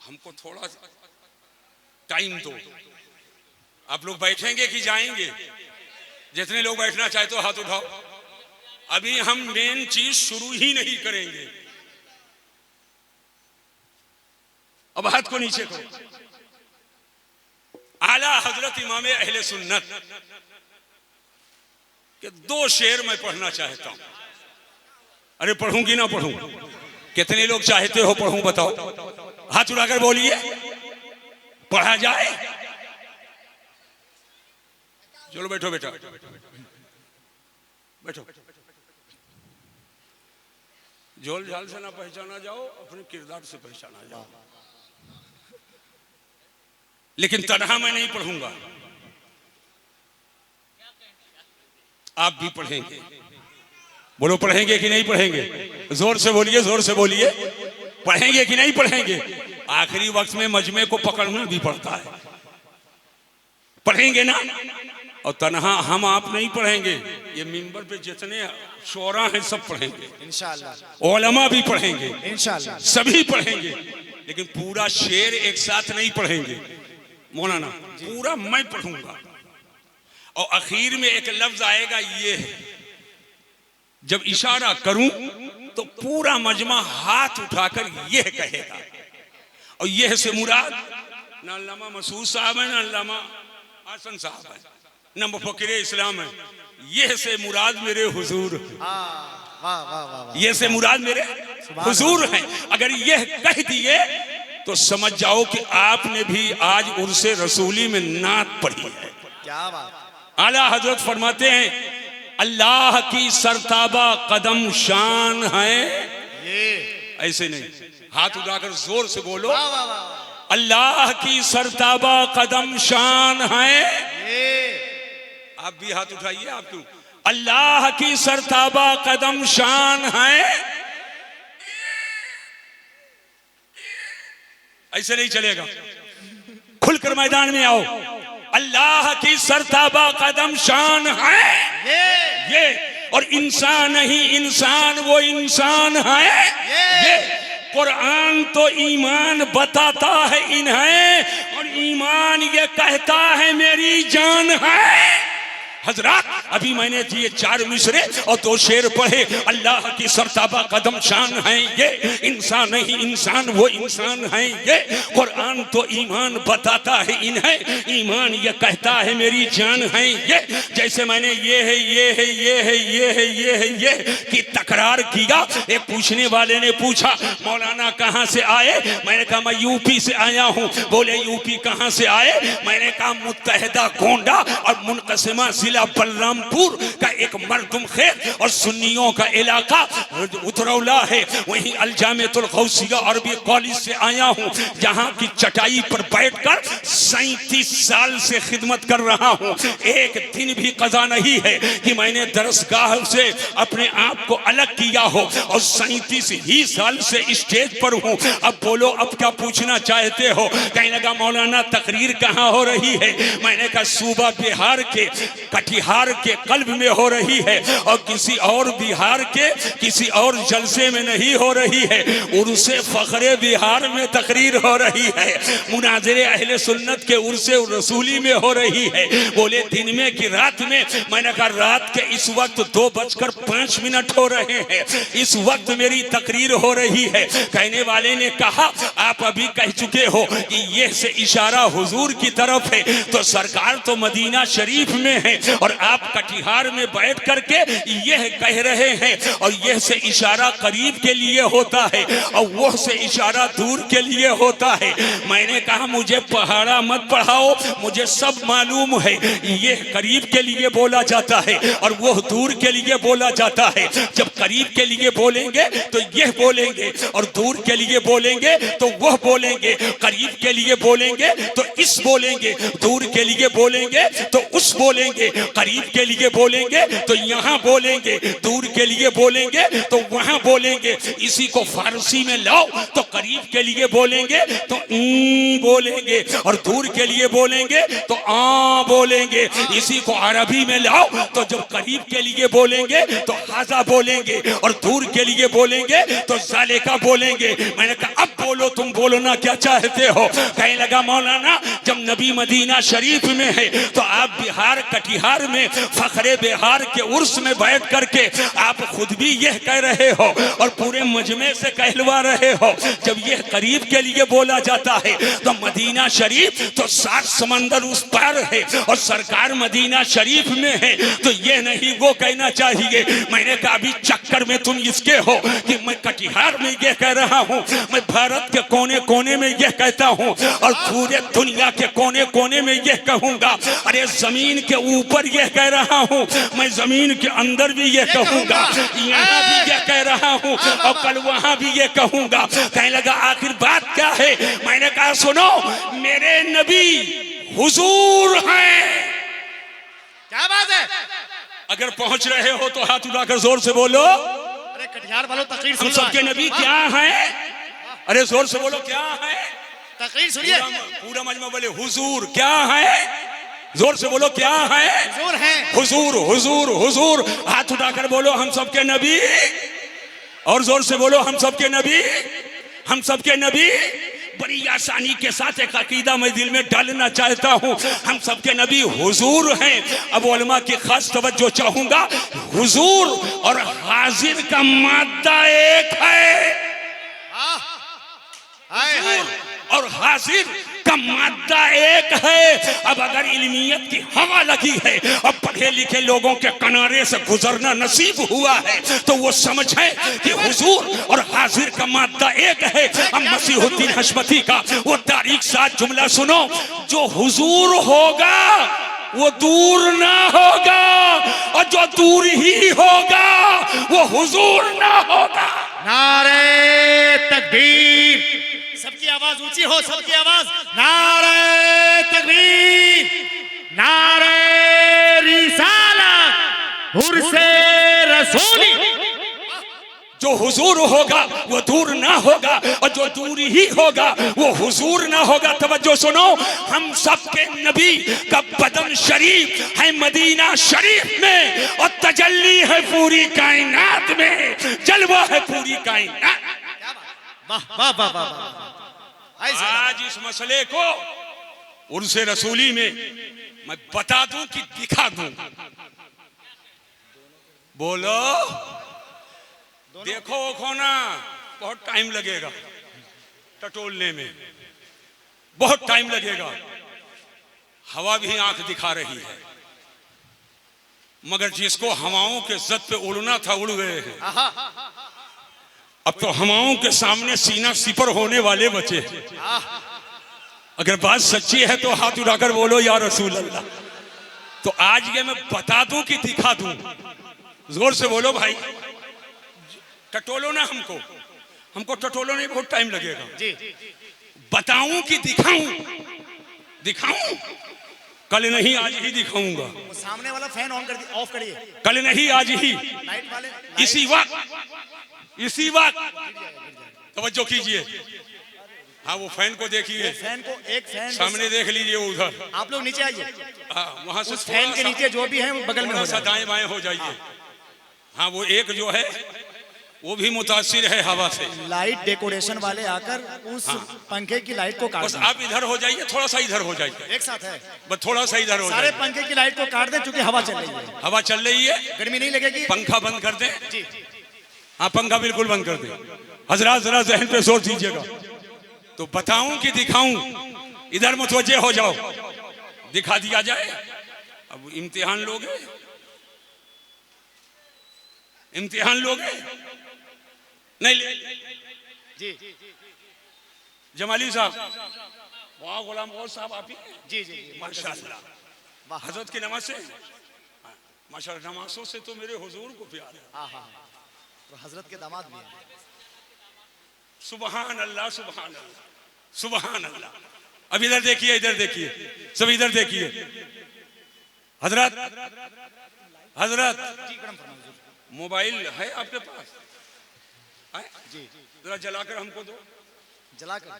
हमको थोड़ा टाइम दो। आप लोग बैठेंगे कि जाएंगे? जितने लोग बैठना चाहे तो हाथ उठाओ। अभी हम मेन चीज शुरू ही नहीं करेंगे। अब हाथ को नीचे करो। आला हजरत इमाम अहले सुन्नत के 2 शेर मैं पढ़ना चाहता हूं। अरे पढ़ूंगी ना पढ़ूं? कितने लोग चाहते हो पढ़ूं बताओ? हाथ उठाकर बोलिए, पढ़ा जाए। चलो बैठो बेटा, बैठो। झोल झाल से ना पहचाना जाओ, अपने किरदार से पहचाना जाओ। लेकिन तनहा मैं नहीं पढ़ूंगा, आप भी पढ़ेंगे। बोलो पढ़ेंगे कि नहीं पढ़ेंगे? जोर से बोलिए, जोर से बोलिए, पढ़ेंगे कि नहीं पढ़ेंगे? आखिरी वक्त में मजमे को पकड़ना भी पड़ता है, पढ़ेंगे ना। और तनहा हम आप नहीं पढ़ेंगे, ये मिंबर पे जितने शोरा हैं सब पढ़ेंगे इंशाअल्लाह, उलमा भी पढ़ेंगे इंशाअल्लाह, सभी पढ़ेंगे। लेकिन पूरा शेर एक साथ नहीं पढ़ेंगे मौलाना, पूरा मैं पढ़ूंगा। और आखिर में एक लफ्ज आएगा, ये है, जब इशारा करूं तो पूरा मजमा हाथ उठाकर यह कहेगा। और यह से मुराद ना अल्लामा मसूद साहब है, ना अल्लामा आसन साहब है, ना मुफक्किर इस्लाम है। यह से मुराद मेरे हुजूर, ये से मुराद मेरे हुजूर हैं। अगर यह कह दिए तो समझ जाओ कि आपने भी आज उर्से रसूली में नात पढ़ी है। क्या बात। आला हजरत फरमाते हैं, अल्लाह की सरताबा कदम शान है। ऐसे नहीं, हाथ उठाकर जोर से बोलो, अल्लाह की सरताबा कदम शान है। आप भी हाथ उठाइए, आप क्यों? अल्लाह की सरताबा कदम शान है। ऐसे नहीं चलेगा, खुलकर मैदान में आओ। अल्लाह की सरताबा कदम शान है ये, और इंसान ही इंसान वो इंसान है ये। कुरान तो ईमान बताता है इन्हें, और ईमान ये कहता है मेरी जान है। हजरात, अभी मैंने ये 4 मिसरे और 2 शेर पढ़े। अल्लाह की सरताबा कदम शान है ये, इंसान नहीं इंसान वो इंसान है ये। कुरान तो ईमान बताता है इन्हें, ईमान ये कहता है मेरी जान है ये। जैसे मैंने ये है ये है ये है ये है ये है ये की तकरार किया। एक पूछने वाले ने पूछा, मौलाना कहाँ से आए? मैंने कहा मैं यूपी से आया हूँ। बोले यूपी कहाँ से आए? मैंने कहा मुत्तहिदा गोंडा और मुनकसिमा जिला बलरामपुर का एक मरदुम खेत और सुन्नियों का इलाका उतरौला है। वहीं अलजामेतुल गौसिया अरबी कॉलेज से आया हूँ, जहाँ की चटाई पर बैठकर 37 साल से खिदमत कर रहा हूँ। एक दिन भी कज़ा नहीं है कि मैंने दरसगाह से अपने आप को अलग किया हो, और 37 ही साल से स्टेज पर हूँ। अब बोलो, अब क्या पूछना चाहते हो? कहने लगा, मौलाना तकरीर कहाँ हो रही है? मैंने कहा सूबा बिहार के कटिहार के कल्ब में हो रही है, और किसी और बिहार के किसी और जलसे में नहीं हो रही है। उर्से फखरे बिहार में तकरीर हो रही है, मुनाज़रे अहले सुन्नत के उर्से रसूली में हो रही है। बोले दिन में कि रात में? मैंने कहा रात के इस वक्त 2:05 हो रहे हैं, इस वक्त मेरी तकरीर हो रही है। कहने वाले ने कहा, आप अभी कह चुके हो कि यह से इशारा हुजूर की तरफ है, तो सरकार तो मदीना शरीफ में है और आप कटिहार में बैठ करके यह कह रहे हैं, और यह से इशारा करीब के लिए होता है और वह से इशारा दूर के लिए होता है। मैंने कहा मुझे पहाड़ा मत पढ़ाओ, मुझे सब मालूम है। यह करीब के लिए बोला जाता है और वह दूर के लिए बोला जाता है। जब करीब के लिए बोलेंगे तो यह बोलेंगे, और दूर के लिए बोलेंगे तो वह बोलेंगे। करीब के लिए बोलेंगे तो इस बोलेंगे, दूर के लिए बोलेंगे तो उस बोलेंगे। करीब के लिए बोलेंगे तो यहाँ बोलेंगे, दूर के लिए बोलेंगे तो वहाँ बोलेंगे। इसी को फारसी में लाओ तो करीब के लिए बोलेंगे तो बोलेंगे, और दूर के लिए बोलेंगे तो बोलेंगे। इसी को अरबी में लाओ तो जब करीब के लिए बोलेंगे तो हाजा बोलेंगे, और दूर के लिए बोलेंगे तो जालेका बोलेंगे। मैंने कहा अब बोलो, तुम बोलना क्या चाहते हो? कहने लगा, मौलाना जब नबी मदीना शरीफ में है तो आप बिहार कटिहार में फखरे बिहार के उर्स में बैठ करके आप खुद भी यह कह रहे हो और पूरे मजमे से कहलवा रहे हो। जब यह करीब के लिए बोला जाता है तो मदीना शरीफ तो 7 समंदर उस पार है और सरकार मदीना शरीफ में है, तो यह नहीं वो कहना चाहिए। मैंने कहा अभी चक्कर में तुम इसके हो कि मैं कटिहार में यह कह रहा हूँ, मैं भारत के कोने कोने में यह कहता हूँ और पूरे दुनिया के कोने कोने में यह कहूँगा। अरे जमीन के ऊपर यह कह रहा हूँ, मैं जमीन के अंदर भी यह कहूँगा, यहाँ भी यह कह रहा हूँ और कल वहाँ भी यह कहूँगा। कहने लगा आखिर बात क्या है? मैंने कहा सुनो, मेरे नबी हुजूर हैं। क्या बात है? अगर पहुंच रहे हो तो हाथ उठाकर जोर से बोलो। अरे कटिहार वालों तकरीर हम सुन सबके नबी क्या हैं? अरे जोर से बोलो क्या है? तकरीर सुनिए। पूरा मजमा बोले हुजूर क्या है? जोर से बोलो क्या है? हुजूर हैं। हुजूर हुजूर हुजूर। हाथ उठाकर बोलो हम सबके नबी, और जोर से बोलो हम सबके नबी, हम सबके नबी। बड़ी आसानी के साथ एक अकीदा मैं दिल में डालना चाहता हूँ, हम सबके नबी हुजूर हैं। अब उलमा की खास तवज्जो चाहूंगा, हुजूर और हाजिर का मादा एक है। हुजूर और हाजिर का मादा एक है। अब अगर इल्मियत की हवा लगी है और पढ़े लिखे लोगों के किनारे से गुजरना नसीब हुआ है तो वो समझे कि हुजूर और हाजिर का मादा एक है। अब मसीहुद्दीन हशमती का वो तारीख साथ जुमला सुनो, जो हुजूर होगा वो दूर ना होगा, और जो दूर ही होगा वो हुजूर ना होगा। नारे तकबीर। सबकी आवाज ऊंची हो, सबकी आवाज। नारे तकबीर, नारे रिसालत, उर्से रसूली। जो हुजूर होगा वो दूर ना होगा, और जो दूर ही होगा वो हुजूर ना होगा। तवज्जो सुनो, हम सबके नबी का बदन शरीफ है मदीना शरीफ में, और तजल्ली है पूरी कायनात में, जलवा है पूरी कायनात। वाह वाह वाह वाह। आज इस मसले को उर्से रसूली में मैं बता दूं कि दिखा दूं? बोलो। देखो खोना, बहुत टाइम लगेगा टटोलने में, बहुत टाइम लगेगा। हवा भी आंख दिखा रही है, मगर जिसको हवाओं के जद पे उड़ना था उड़ गए हैं। अब तो हवाओं के सामने सीना सिपर होने वाले बचे। अगर बात सच्ची है तो हाथ उठाकर बोलो या रसूल अल्लाह। तो आज ये मैं बता दूं कि दिखा दूं? जोर से बोलो भाई। टटोलो ना हमको, हमको टटोलो नहीं, बहुत टाइम लगेगा जी। बताऊं कि दिखाऊं? दिखाऊं? कल नहीं आज ही दिखाऊंगा। सामने वाला फैन ऑन कर ऑफ करिए। कल नहीं आज ही, लाइट वाले इसी वक्त तवज्जो कीजिए। हाँ वो फैन को देखिए, फैन को एक फैन सामने देख लीजिए उधर। आप लोग नीचे आइए, वहां से उस फैन के नीचे जो भी है वो बगल में हो जाए, दाएं बाएं हो जाइए। हाँ वो एक जो है वो भी मुतासिर है हवा से। लाइट डेकोरेशन वाले आकर उस पंखे की लाइट को काट बस आप इधर हो जाइए, थोड़ा सा इधर हो जाइए, एक साथ है। बस थोड़ा सा इधर हो सारे जाइए। पंखे की लाइट को काट दें क्योंकि हवा चल रही है। हवा चल रही है, गर्मी नहीं लगेगी। पंखा बंद कर दें जी। हाँ पंखा बिल्कुल बंद कर दें। हजरात जरा जहन पे जोर दीजिएगा। तो बताऊं कि दिखाऊं? इधर मुतवज्जे हो जाओ, दिखा दिया जाए। अब इम्तिहान लोगे, इम्तिहान लोगे नहीं? जी जमाली साहब, वहाँ गुलाम गौस साहब आप ही? जी जी माशाअल्लाह। हजरत की नमाज से माशाअल्लाह, नमाजों से तो मेरे हुजूर को प्यार है। तो हजरत के दामाद भी हैं। सुबहान अल्लाह, सुबहान अल्लाह, सुबहान अल्लाह। अब इधर देखिए, इधर देखिए, सब इधर देखिए। हजरत मोबाइल है आपके पास? जी जरा जलाकर हमको दो। जलाकर?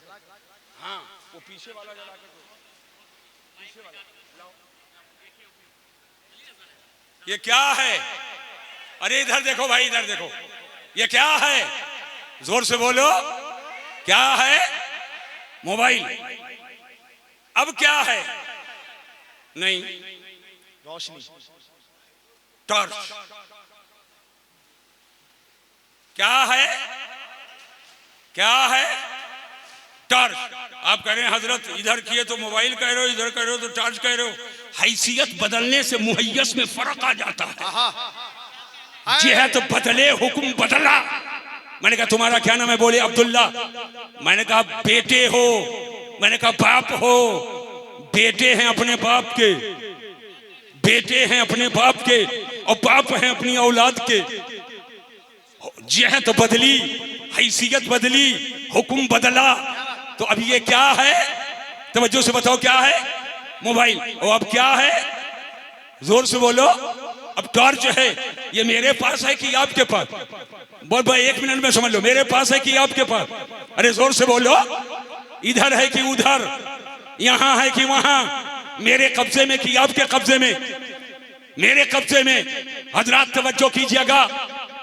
हाँ वो पीछे वाला जलाकर दो, पीछे वाला लाओ। ये क्या है? अरे इधर देखो भाई, इधर देखो, ये क्या है? जोर से बोलो, क्या है? मोबाइल। अब क्या है? नहीं, रोशनी, टॉर्च। क्या है? क्या है? टॉर्च। आप कह रहे हैं हजरत इधर किए तो मोबाइल कह रहे हो, इधर कह रहे हो तो टॉर्च कह रहे हो। हैसियत बदलने से मुहैयस में फर्क आ जाता है। जिहत बदले हुक्म बदला, मैंने कहा तुम्हारा क्या नाम है? बोले अब्दुल्ला। मैंने कहा बेटे हो? मैंने कहा बाप हो? बेटे हैं अपने बाप के, बेटे हैं अपने बाप के, और बाप हैं अपनी औलाद के। जहत बदली, हैसियत बदली, हुक्म बदला। तो अब ये क्या है? तवज्जो से बताओ क्या है? मोबाइल। और अब क्या है? जोर से बोलो। अब टॉर्च है, ये मेरे पास है कि आपके पास? बोल भाई, 1 मिनट में समझ लो, मेरे पास है कि आपके पास? अरे जोर से बोलो। इधर है कि उधर? यहां है कि वहां? मेरे कब्जे में कि आपके कब्जे में? मेरे कब्जे में। हजरात तवज्जो कीजिएगा,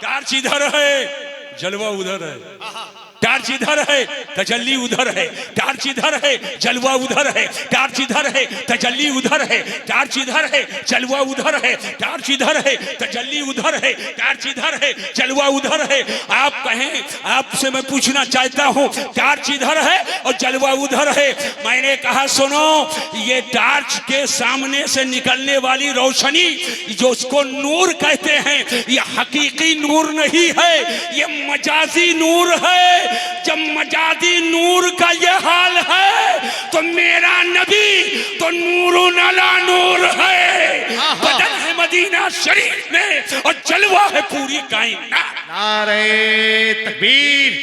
टार्च इधर है, जलवा उधर है। टार्च इधर है, तजल्ली उधर है। टार्च इधर है, जलवा उधर है। टार्च इधर है, तजल्ली उधर है। टार्च इधर है, जलवा उधर है। टार्च इधर है, तजल्ली उधर है। टार्च इधर है, जलवा उधर है। आप कहें, आपसे मैं पूछना चाहता हूं, टार्च इधर है और जलवा उधर है। मैंने कहा सुनो, ये टार्च के सामने से निकलने वाली रोशनी, जो उसको नूर कहते हैं, ये हकीकी नूर नहीं है, ये मजाजी नूर है। जब मजादी नूर का ये हाल है, तो मेरा नबी तो नूरुन अला नूर है। बदन है मदीना शरीफ में और जलवा है पूरी कायनात। नारे तकबीर,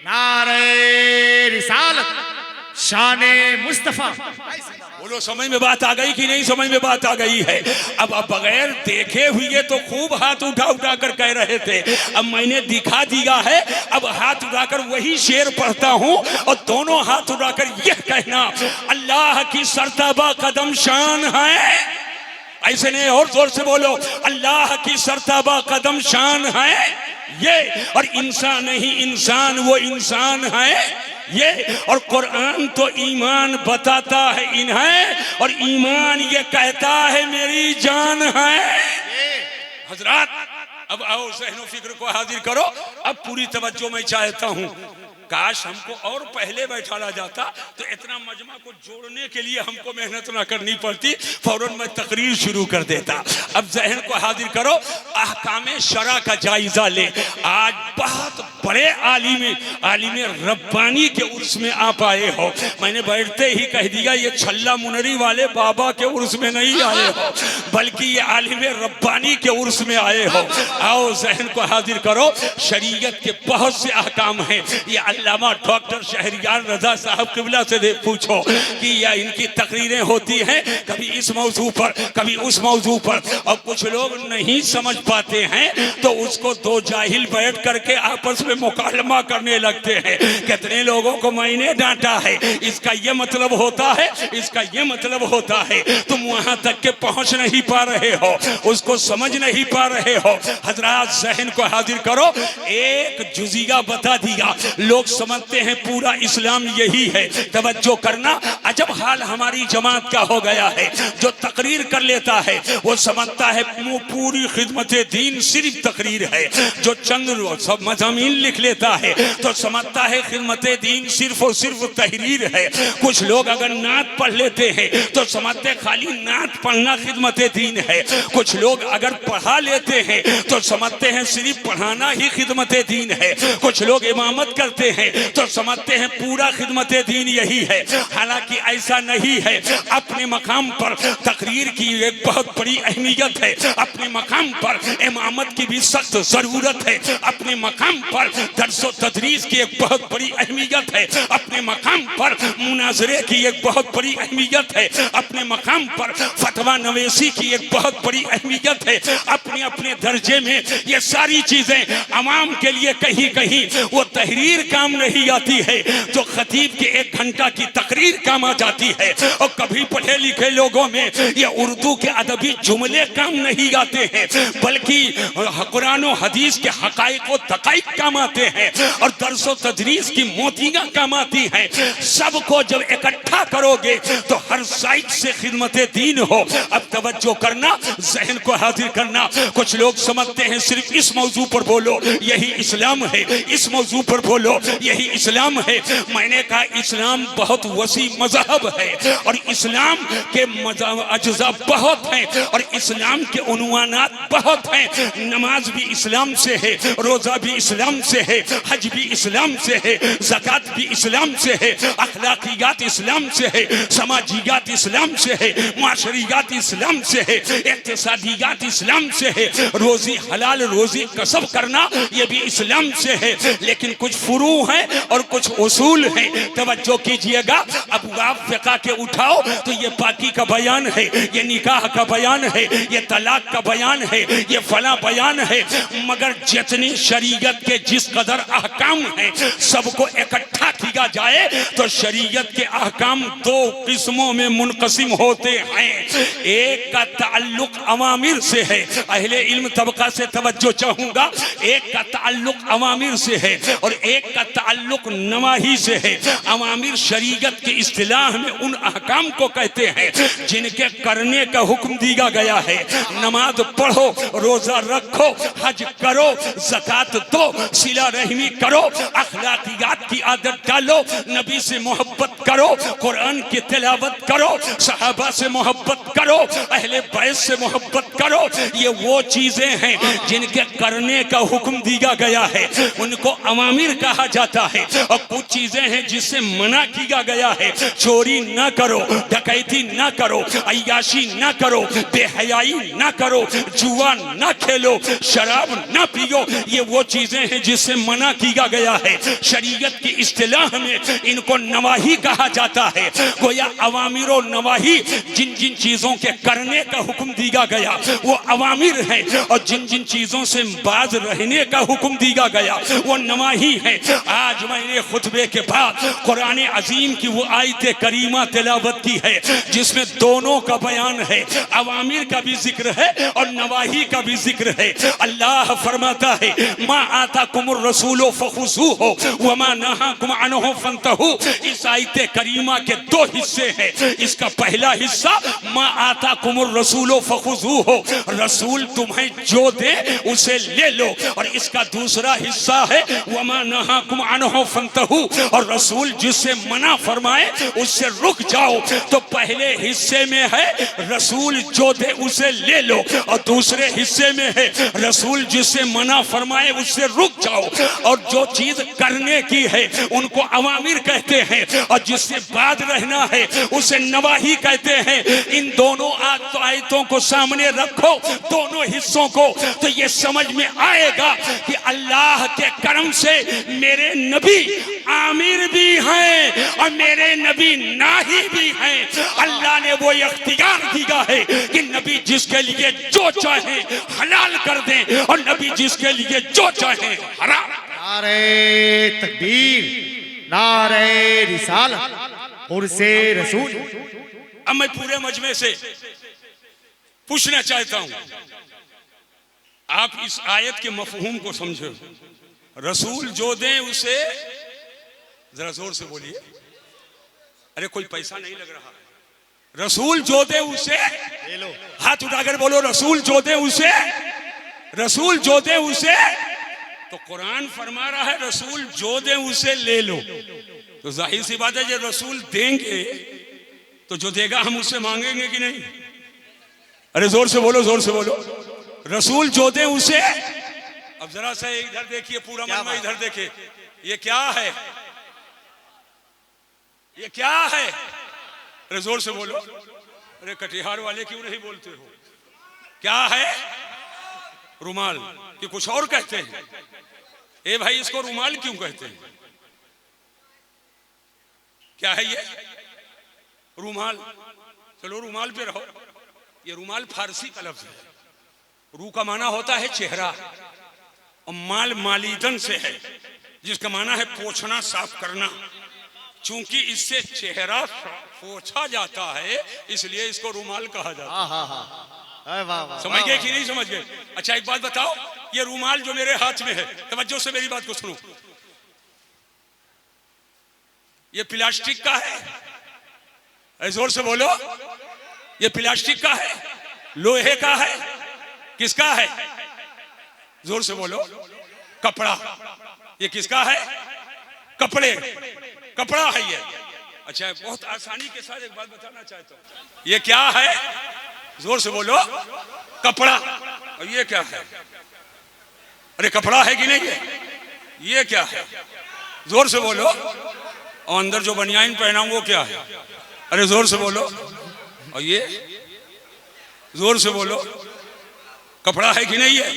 नारे रिसालत, शाने मुस्तफा। बोलो, समझ में बात आ गई कि नहीं? समझ में बात आ गई है। अब बगैर देखे हुए तो खूब हाथ उठा उठा कर कह रहे थे, अब मैंने दिखा दिया है। अब हाथ उठाकर वही शेर पढ़ता हूं और दोनों हाथ उठाकर यह कहना, अल्लाह की सरताबा कदम शान है। ऐसे नहीं, और जोर से बोलो, अल्लाह की सरताबा कदम शान है ये। और इंसान नहीं इंसान, वो इंसान है ये। और कुरान तो ईमान बताता है इन्हें, और ईमान ये कहता है मेरी जान है। हजरात, अब आओ ज़हन फिक्र को हाजिर करो। अब पूरी तवज्जो मैं चाहता हूं। काश हमको और पहले बैठाला जाता तो इतना मजमा को जोड़ने के लिए हमको मेहनत ना करनी पड़ती, फौरन मैं तकरीर शुरू कर देता। अब ज़हन को हाजिर करो, अहकामे शरा का जायजा ले। आज बहुत बड़े आलिम रब्बानी के उर्स में आप आए हो। मैंने बैठते ही कह दिया, ये छल्ला मुनरी वाले बाबा के उर्स में नहीं आए हो, बल्कि ये आलिम रब्बानी के उर्स में आए हो। आओ ज़हन को हाजिर करो। शरीयत के बहुत से अहकाम हैं। ये अल्लामा डॉक्टर शहरियार रजा साहब किबला से पूछो कि या इनकी तकरीरें होती हैं, कभी इस मौजू पर, कभी उस मौजू पर, और कुछ लोग नहीं समझ पाते हैं तो उसको दो जाहिल बैठ करके आपस में मुकालमा करने लगते हैं। कितने लोगों को मैंने डांटा है, इसका ये मतलब होता है, इसका ये मतलब होता है। तुम वहां तक के पहुंच नहीं पा रहे हो, उसको समझ नहीं पा रहे हो। हजरात ज़हन को हाजिर करो, एक जुजिया बता दिया, लोग समझते हैं पूरा इस्लाम यही है। तवज्जो करना, अजब हाल हमारी जमात का हो गया है। जो तकरीर कर लेता है वो समझता है पूरी खिदमत दीन सिर्फ तकरीर है। जो चंद सब मज़ामीन लिख लेता है तो समझता है खिदमत दीन सिर्फ और सिर्फ तहरीर है। कुछ लोग अगर नात पढ़ लेते हैं तो समझते खाली नात पढ़ना खिदमत दीन है। कुछ लोग अगर पढ़ा लेते हैं तो समझते हैं सिर्फ पढ़ाना ही खिदमत दीन है। कुछ लोग इमामत करते हैं तो समझते हैं पूरा खिदमत दीन यही है। हालांकि ऐसा नहीं है। अपने मकाम पर तकरीर की एक बहुत बड़ी अहमियत है। अपने मकाम पर इमामत की भी सख्त जरूरत है। अपने मकाम पर दर्सो तदरीस की एक बहुत बड़ी अहमियत है। अपने मकाम पर मुनाजरे की एक बहुत बड़ी अहमियत है। अपने मकाम पर फतवा नवेसी की एक बहुत बड़ी अहमियत है। अपने अपने दर्जे में ये सारी चीजें अवाम के लिए कहीं कहीं वो तहरीर काम नहीं आती है जो खतीब के 1 घंटा की तकरीर काम आ जाती है। और कभी पढ़े लिखे लोगों में ये उर्दू के अदबी जुमले काम नहीं आते हैं, बल्कि कुरान और हदीस के हकाइक व दकाइक काम आते हैं और दर्सो तदरीस की मोतियां काम आती हैं। सबको जब इकट्ठा करोगे तो हर साइड से खिदमत दीन हो। अब तवज्जो करना, ज़हन को हाजिर करना। कुछ लोग समझते हैं सिर्फ इस मौजू पर बोलो यही इस्लाम है, इस मौजू पर बोलो यही इस्लाम है। मैंने कहा इस्लाम बहुत वसी मजहब है और इस्लाम के अज्जा बहुत हैं और इस्लाम के उन्वानात बहुत हैं। नमाज भी इस्लाम से है, रोजा भी इस्लाम से है, हज भी इस्लाम से है, ज़कात भी इस्लाम से है, अखलाकियात इस्लाम से है, समाजियात इस्लाम से है, माशरियात इस्लाम से है, इक्तिसादियात इस्लाम से है, रोजी हलाल रोजी कसब करना ये भी इस्लाम से है। लेकिन कुछ फुरू हैं और कुछ उसूल हैं, तवज्जो कीजिएगा। अबवाब फ़िक़्ह के उठाओ तो ये पाकी का बयान है, ये निकाह का बयान है, ये तलाक का बयान है, ये फला बयान है। मगर जितनी शरीयत के जिस कदर अहकाम हैं सबको इकट्ठा किया जाए तो शरीयत के अहकाम दो किस्मों में मुनक़सिम होते हैं। एक का ताल्लुक अवामिर से है, अहले इल्म तबका से तवज्जो चाहूंगा, एक का ताल्लुक अवामिर से है और एक का ताल्लुक नवाही से है। अवामिर शरीयत के इस्तिलाह में उन अहकाम को कहते हैं जिनके करने का हुक्म दिया गया है। नमाज पढ़ो, रोजा रखो, हज करो, ज़कात दो, सिला रहमी करो, अखलाकियात की आदत डालो, नबी से मोहब्बत करो, कुरान की तिलावत करो, सहाबा से मोहब्बत करो, अहले बैत से मोहब्बत करो। ये वो चीजें हैं जिनके करने का हुक्म दिया गया है, उनको अवामिर कहा जाता है। और कुछ चीजें हैं जिससे मना किया गया है, चोरी ना करो, डकैती ना करो, अय्याशी ना करो, बेहयाई ना करो, जुआ ना खेलो, शराब ना पियो। ये वो चीजें हैं जिससे मना किया गया है। शरीयत की इस्तिलाह में इनको नवाही कहा जाता है। गोया अवामिर और नवाही, जिन जिन चीजों के करने का हुक्म दिया गया वो अवामिर है, और जिन जिन चीजों से बाज रहने का हुक्म दिया गया वो नवाही है। आज मैंने खुतबे के बाद कुरान अजीम की वो आयत करीमा तिलावत की है जिसमें दोनों का बयान है, अवामिर का भी जिक्र है और नवाही का भी जिक्र है। अल्लाह फरमाता है मा आता कुमुर रसूलो फखुज़ूहु व मा नहाकुम अन्हु फंतहु। इस आयत करीमा के दो हिस्से हैं। इसका पहला हिस्सा मा आता कुमुर रसूलो फखुज़ूहु, रसूल तुम्हें जो दे उसे ले लो, और इसका दूसरा हिस्सा है व मा नहाकुम अन्हु फंतहु, और रसूल जिससे मना फरमाए उससे रुक जाओ। तो पहले हिस्से में है रसूल जो दे उसे ले लो, और दूसरे हिस्से में है रसूल जिससे मना फरमाए उससे रुक जाओ। और जो चीज करने की है उनको अवामिर कहते हैं, और जिससे बाद रहना है उसे नवाही कहते हैं। इन दोनों आयतों को सामने रखो, दोनों हिस्सों को, तो ये समझ में आएगा कि अल्लाह के करम से मेरे नबी आमिर भी हैं और मेरे नबी नाही भी हैं। अल्लाह ने वो इख्तियार दिया है कि नबी जिसके लिए जो चाहे हलाल कर दें और नबी जिसके लिए जो चाहे हराम। नारे तकबीर, नारे रिसालत, उर्से रसूल। अब मैं पूरे मजमे से पूछना चाहता हूं, आप इस आयत के मफहूम को समझो। रसूल जो दें उसे, जरा जोर से बोलिए, अरे कोई पैसा नहीं लग रहा है। रसूल जो दे उसे ले लो, हाथ उठाकर बोलो रसूल जो दे उसे, रसूल जो दे उसे। तो कुरान फरमा रहा है रसूल जो दे उसे ले लो, तो जाहिर सी बात है जब रसूल देंगे तो जो देगा हम उससे मांगेंगे कि नहीं? अरे जोर से बोलो, जोर से बोलो, रसूल जो दे उसे। अब जरा सा इधर देखिए, पूरा मन इधर देखिए, ये क्या है, ये क्या है? अरे जोर से बोलो, अरे कटिहार वाले क्यों नहीं बोलते हो? क्या है? रुमाल कि कुछ और कहते हैं? ए भाई इसको रुमाल क्यों कहते हैं? क्या है ये? रुमाल। चलो रुमाल पे रहो। ये रुमाल फारसी का लफ्ज है। रू का माना होता है चेहरा, और माल मालीदन से है जिसका माना है पोंछना, साफ करना। चूंकि इससे चेहरा पोंछा जाता है इसलिए इसको रुमाल कहा जाता है। समझ गए कि नहीं समझ गए? अच्छा एक बात बताओ, ये रुमाल जो मेरे हाथ में है, तवज्जो से मेरी बात को सुनो, ये प्लास्टिक का है? जोर से बोलो, ये प्लास्टिक का है, लोहे का है, किसका है? जोर से बोलो। कपड़ा। ये किसका है? कपड़े, कपड़ा है ये। अच्छा बहुत आसानी के साथ एक बात बताना चाहता हूं, ये क्या है? जोर से बोलो। कपड़ा। और ये क्या है? अरे कपड़ा है कि नहीं है? ये क्या है? जोर से बोलो। और अंदर जो बनियाइन पहना हूं वो क्या है? अरे जोर से बोलो। और ये जोर से बोलो। कपड़ा है कि नहीं है?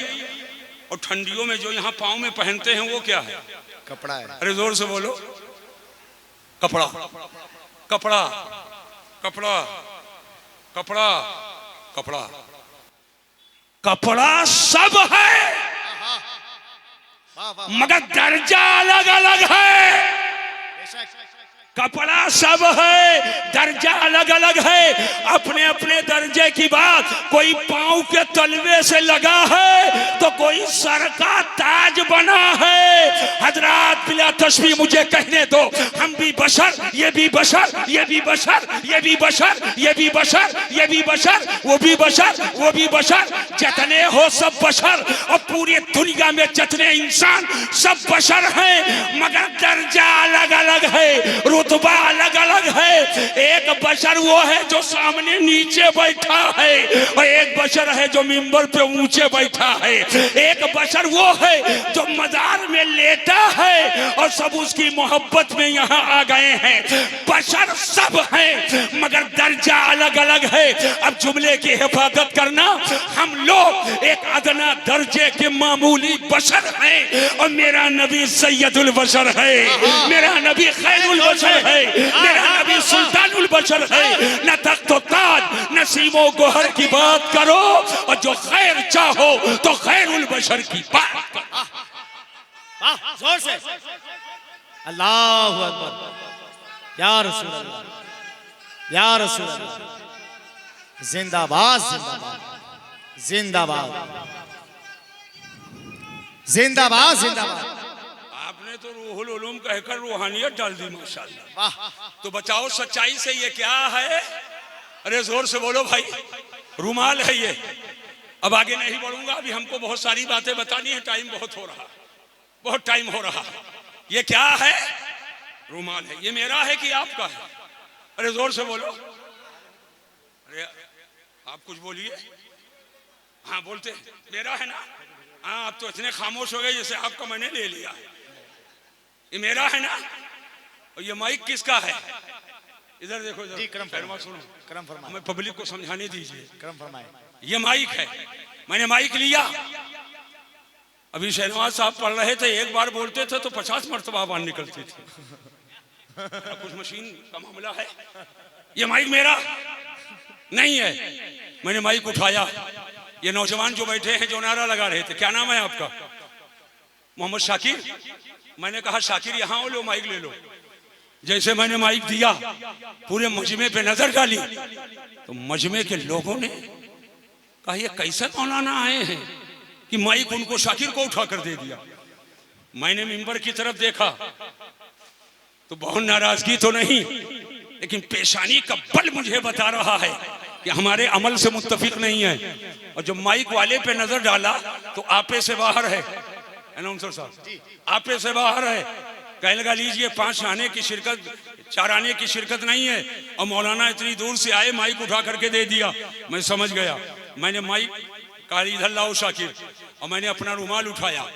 और ठंडियों में जो यहाँ पाँव में पहनते हैं वो क्या है? कपड़ा है। अरे जोर से बोलो। कपड़ा कपड़ा कपड़ा कपड़ा कपड़ा कपड़ा सब है, मगर दर्जा अलग अलग है। कपड़ा सब है, दर्जा अलग अलग है। अपने अपने दर्जे की बात, कोई पांव के तलवे से लगा है तो कोई सर का ताज बना है। हजरात बिला तस्वीर मुझे कहने दो, हम भी बशर, ये भी बशर, ये भी बशर, ये भी बशर, ये भी बशर, ये भी बशर, वो भी बशर, वो भी बशर। जितने हो सब बशर, और पूरी दुनिया में जितने इंसान सब बशर हैं, मगर दर्जा अलग अलग है, रुतबा अलग अलग है। एक बशर वो है जो सामने नीचे बैठा है, और एक बशर है जो मिंबर पे ऊंचे बैठा है। एक बशर वो है जो मजार में लेटा है, और सब उसकी मोहब्बत में यहाँ आ गए हैं। बशर सब है, मगर दर्जा अलग अलग है। अब जुमले की हिफाजत करना, हम लोग एक अदना दर्जे के मामूली बशर हैं, और मेरा नबी सैयदुल बशर है, मेरा नबी खैरुल बशर है, मेरा नबी सुल्तानुल बशर है। न तख्त तो ताज नसीबों गोहर की बात करो, और जो खैर चाहो तो खैरुल बशर की बात करो। जोर से अल्लाहु अकबर। या रसूल अल्लाह, या रसूल अल्लाह। जिंदाबाद जिंदाबाद जिंदाबाद जिंदाबाद जिंदाबाद। आपने तो रूहुल उलूम कहकर रूहानियत डाल दी माशाल्लाह। तो बचाओ सच्चाई से, ये क्या है? अरे जोर से बोलो भाई। रुमाल है ये। अब आगे नहीं बढ़ूंगा, अभी हमको बहुत सारी बातें बतानी है, टाइम बहुत हो रहा, बहुत टाइम हो रहा। ये क्या है? रुमाल है। ये मेरा है कि आपका है? अरे जोर से बोलो। अरे आप कुछ बोलिए। हाँ बोलते हैं, मेरा है ना? हाँ, आप तो इतने खामोश हो गए जैसे आपका मैंने ले लिया। ये मेरा है ना? और ये माइक किसका है? इधर देखो, इधर करम सुनो, करम फरमाए, हमें पब्लिक को समझाने दीजिए। करम फरमाए। ये माइक है, मैंने माइक लिया। अभी शहनवाज साहब पढ़ रहे थे, एक बार बोलते थे तो 50 मरतबा आवाज निकलती थी। कुछ मशीन का मामला है। ये माइक मेरा नहीं है, मैंने माइक उठाया। ये नौजवान जो बैठे हैं, जो नारा लगा रहे थे, क्या नाम है आपका? मोहम्मद शाकिर। मैंने कहा शाकिर यहाँ हो, लो माइक ले लो। जैसे मैंने माइक दिया, पूरे मजमे पे नजर डाली तो मजमे के लोगों ने कहा ये कैसे मौलाना आए हैं कि माइक उनको शाकिर को उठा कर दे दिया। मैंने मिंबर की तरफ देखा तो बहुत नाराजगी तो नहीं, लेकिन पेशानी का बल मुझे बता रहा है कि हमारे अमल से मुत्तफिक नहीं है। और जब माइक वाले पे नजर डाला तो आपे से बाहर है, अनाउंसर साहब आपे से बाहर है। कहने लगा लीजिए 5 आने की शिरकत, 4 आने की शिरकत नहीं है, और मौलाना इतनी दूर से आए, माइक उठा करके दे दिया। मैं समझ गया। मैंने माइक कहा इधर लाओ शाकिर, और मैंने अपना रुमाल उठाया।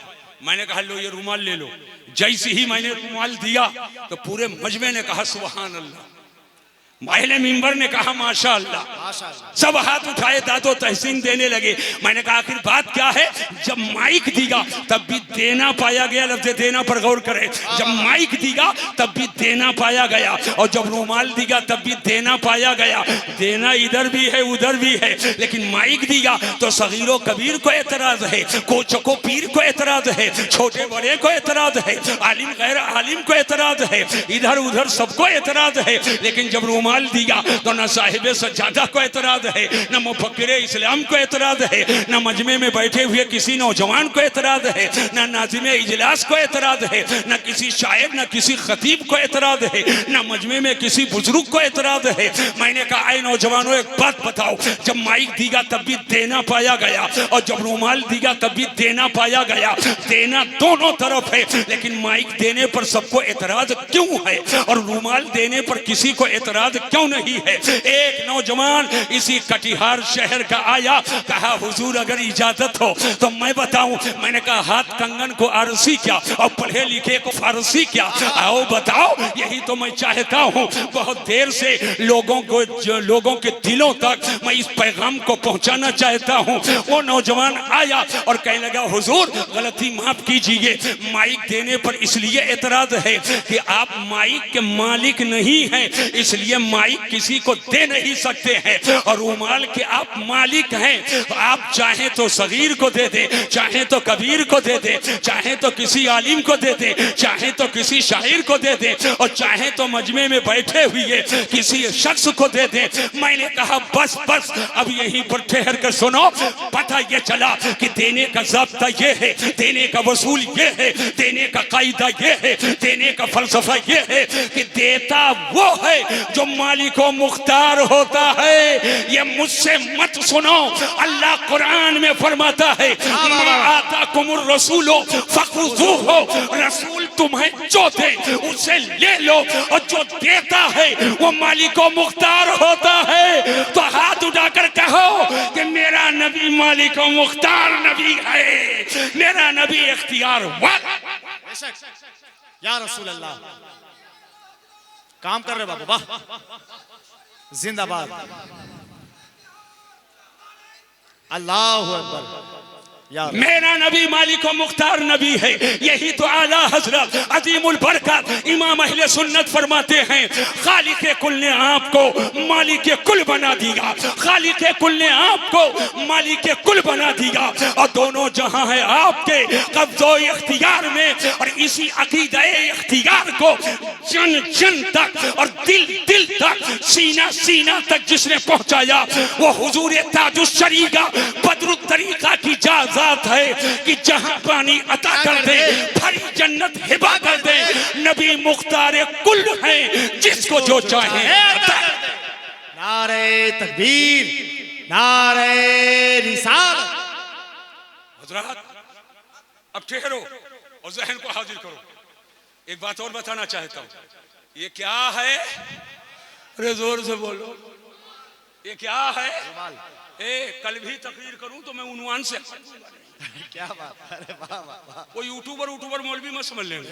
मैंने कहा लो ये रुमाल ले लो। जैसे ही मैंने रुमाल दिया तो पूरे मजमे ने कहा सुभान अल्लाह। पहले मिंबर ने कहा माशा अल्लाह। सब हाथ उठाए, दादो तहसीन देने लगे। मैंने कहा आखिर बात क्या है? जब माइक दिया तब भी देना पाया गया। लफ्ज़ देना पर गौर करें। जब माइक दिया तब भी देना पाया गया, और जब रुमाल दिया तब भी देना पाया गया। देना इधर भी है उधर भी है, लेकिन माइक दिया तो सगीरो कबीर को एतराज है, कोचको पीर को एतराज है, छोटे बड़े को एतराज है, आलिम गैर आलिम को एतराज है, इधर उधर सबको एतराज है। लेकिन जब रुमाल दिया तो न साहिब सज्जादा को एतराज है, न मुफक्किर इस्लाम को एतराज है, न मजमे में बैठे हुए किसी नौजवान को एतराज है, न नाज़िम इजलास को एतराज है, न किसी शायर न किसी खतीब को एतराज है, न मजमे में किसी बुजुर्ग को एतराज है। मैंने कहा ऐ नौजवानों एक बात बताओ, जब माइक दिया तब भी देना पाया गया, और जब रुमाल दिया तब भी देना पाया गया। देना दोनों तरफ है, लेकिन माइक देने पर सबको एतराज क्यों है और रुमाल देने पर किसी को एतराज क्यों नहीं है? एक नौजवान इसी कटिहार शहर का आया, कहा हुजूर अगर इजाजत हो तो मैं बताऊं। मैंने कहा हाथ कंगन को आरसी क्या और पढ़े लिखे को फारसी क्या? आओ बताओ, यही तो मैं चाहता हूं। बहुत देर से लोगों के दिलों तक मैं इस पैगाम को पहुंचाना चाहता हूं। वो नौजवान आया और कहने लगा हुजूर गलती माफ कीजिए, माइक देने पर इसलिए एतराज है कि आप माइक के मालिक नहीं हैं, इसलिए माइक किसी को दे नहीं सकते हैं, और रुमाल के आप मालिक हैं। आप चाहें तो सगीर को दे दे, चाहें तो कबीर को दे दे, चाहें तो किसी आलिम को दे दे, चाहें तो किसी शायर को दे दे, और चाहें तो मजमे में बैठे हुए किसी शख्स को दे दे। मैंने कहा बस बस, अब यहीं पर ठहर कर सुनो। पता ये चला कि देने का ज़ाब्ता ये है, देने का वसूल ये है, देने का कायदा ये है, देने का फलसफा ये है कि देता वो है जो मालिक व मुख्तार होता है। ये मुझसे मत सुनो, अल्लाह कुरान में फरमाता है आताकुमुर रसूलो फखुज़ूहु, रसूल तुम्हें जो दे उसे ले लो, और जो देता है वो मालिक व मुख्तार होता है। तो हाथ उठाकर कहो कि मेरा नबी मालिक व मुख्तार नबी है, मेरा नबी इख्तियार वाला। या रसूल अल्लाह, काम कर रहे बाबू, वाह, जिंदाबाद, अल्लाहु अकबर। मेरा नबी मालिक व मुख्तार नबी है। यही तो आला हजरत अजीमुल बरकत इमाम अहले सुन्नत फरमाते हैं, खालिक कुल ने आपको मालिक कुल बना दिया, खालिक कुल ने आपको मालिक कुल बना दिया, और दोनों जहां है आपके कब्ज़ो इख्तियार में। और इसी अकीदा इख्तियार को जन जन तक और दिल दिल तक, सीना सीना तक जिसने पहुंचाया वो हुजूर ताजुश्शरीका बदरुत तरीका की जात है कि जहां पानी अता कर दे, भरी जन्नत हिबा कर दे। नबी मुख्तार कुल है, जिसको जो चाहे अता कर दे। नारे तकबीर, नारे रिसालत। हज़रात अब ठहरो और ज़हन को हाजिर करो। एक बात और बताना चाहता हूं, ये क्या है? अरे जोर से बोलो, ये क्या है? कल भी तकरीर करूं तो मैं उन्वान से क्या बात, अरे वाह वाह, वो यूट्यूबर मौलवी मत समझ लेंगे।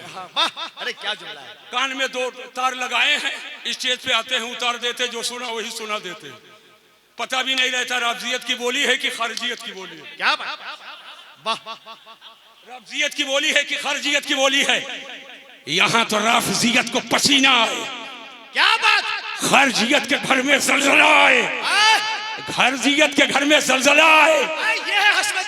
अरे क्या जुमला है। कान में दो तार लगाए हैं, स्टेज पे आते हैं उतार देते, जो सुना वही सुना देते, पता भी नहीं रहता राफजियत की बोली है कि खारजियत की बोली है। क्या बात, वाह, राफजियत की बोली है कि खारजियत की बोली है। यहाँ तो राफजियत को पसीना आए, क्या बात, खारजियत के घर में ज़लज़ला आए, खारजियत के घर में ज़लज़ला आए।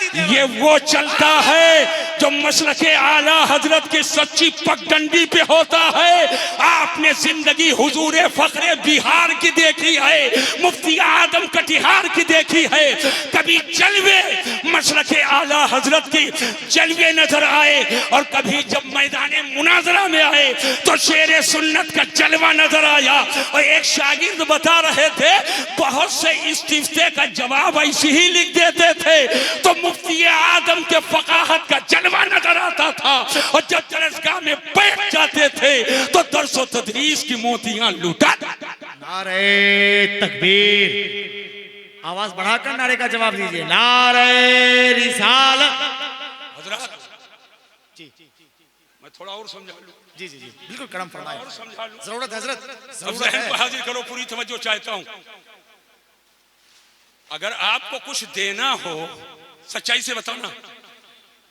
ये वो चलता है जो मसलके आला हजरत की सच्ची पगडंडी पे होता है। आपने जिंदगी हुजूरे फखरे बिहार की देखी है, मुफ्ती आदम कटिहार की देखी है, कभी जलवे मसलके आला हजरत की जलवे नजर आए, और कभी जब मैदाने मुनाजरा में आए तो शेरे सुन्नत का जलवा नजर आया। और एक शागिर्द बता रहे थे बहुत से इस्तिफ्ते का जवाब ऐसे ही लिख देते थे तो मुफ्ती आदम के फकाहत का जलवा नजर आता था, और जब दरसगाह में बैठ जाते थे तो दर्स व तदरीस की मोतियां लूटा। नारे तकबीर, आवाज बढ़ाकर नारे का जवाब दीजिए। नारे रिसालत। हजरत जी मैं थोड़ा और समझा लूं। जी जी जी बिल्कुल करम फरमाएं, और समझा लूं। जरूरत हजरत, अब ज़हन को हाजिर करो, पूरी तवज्जो चाहता हूं। अगर आपको कुछ देना हो, सच्चाई से बताना,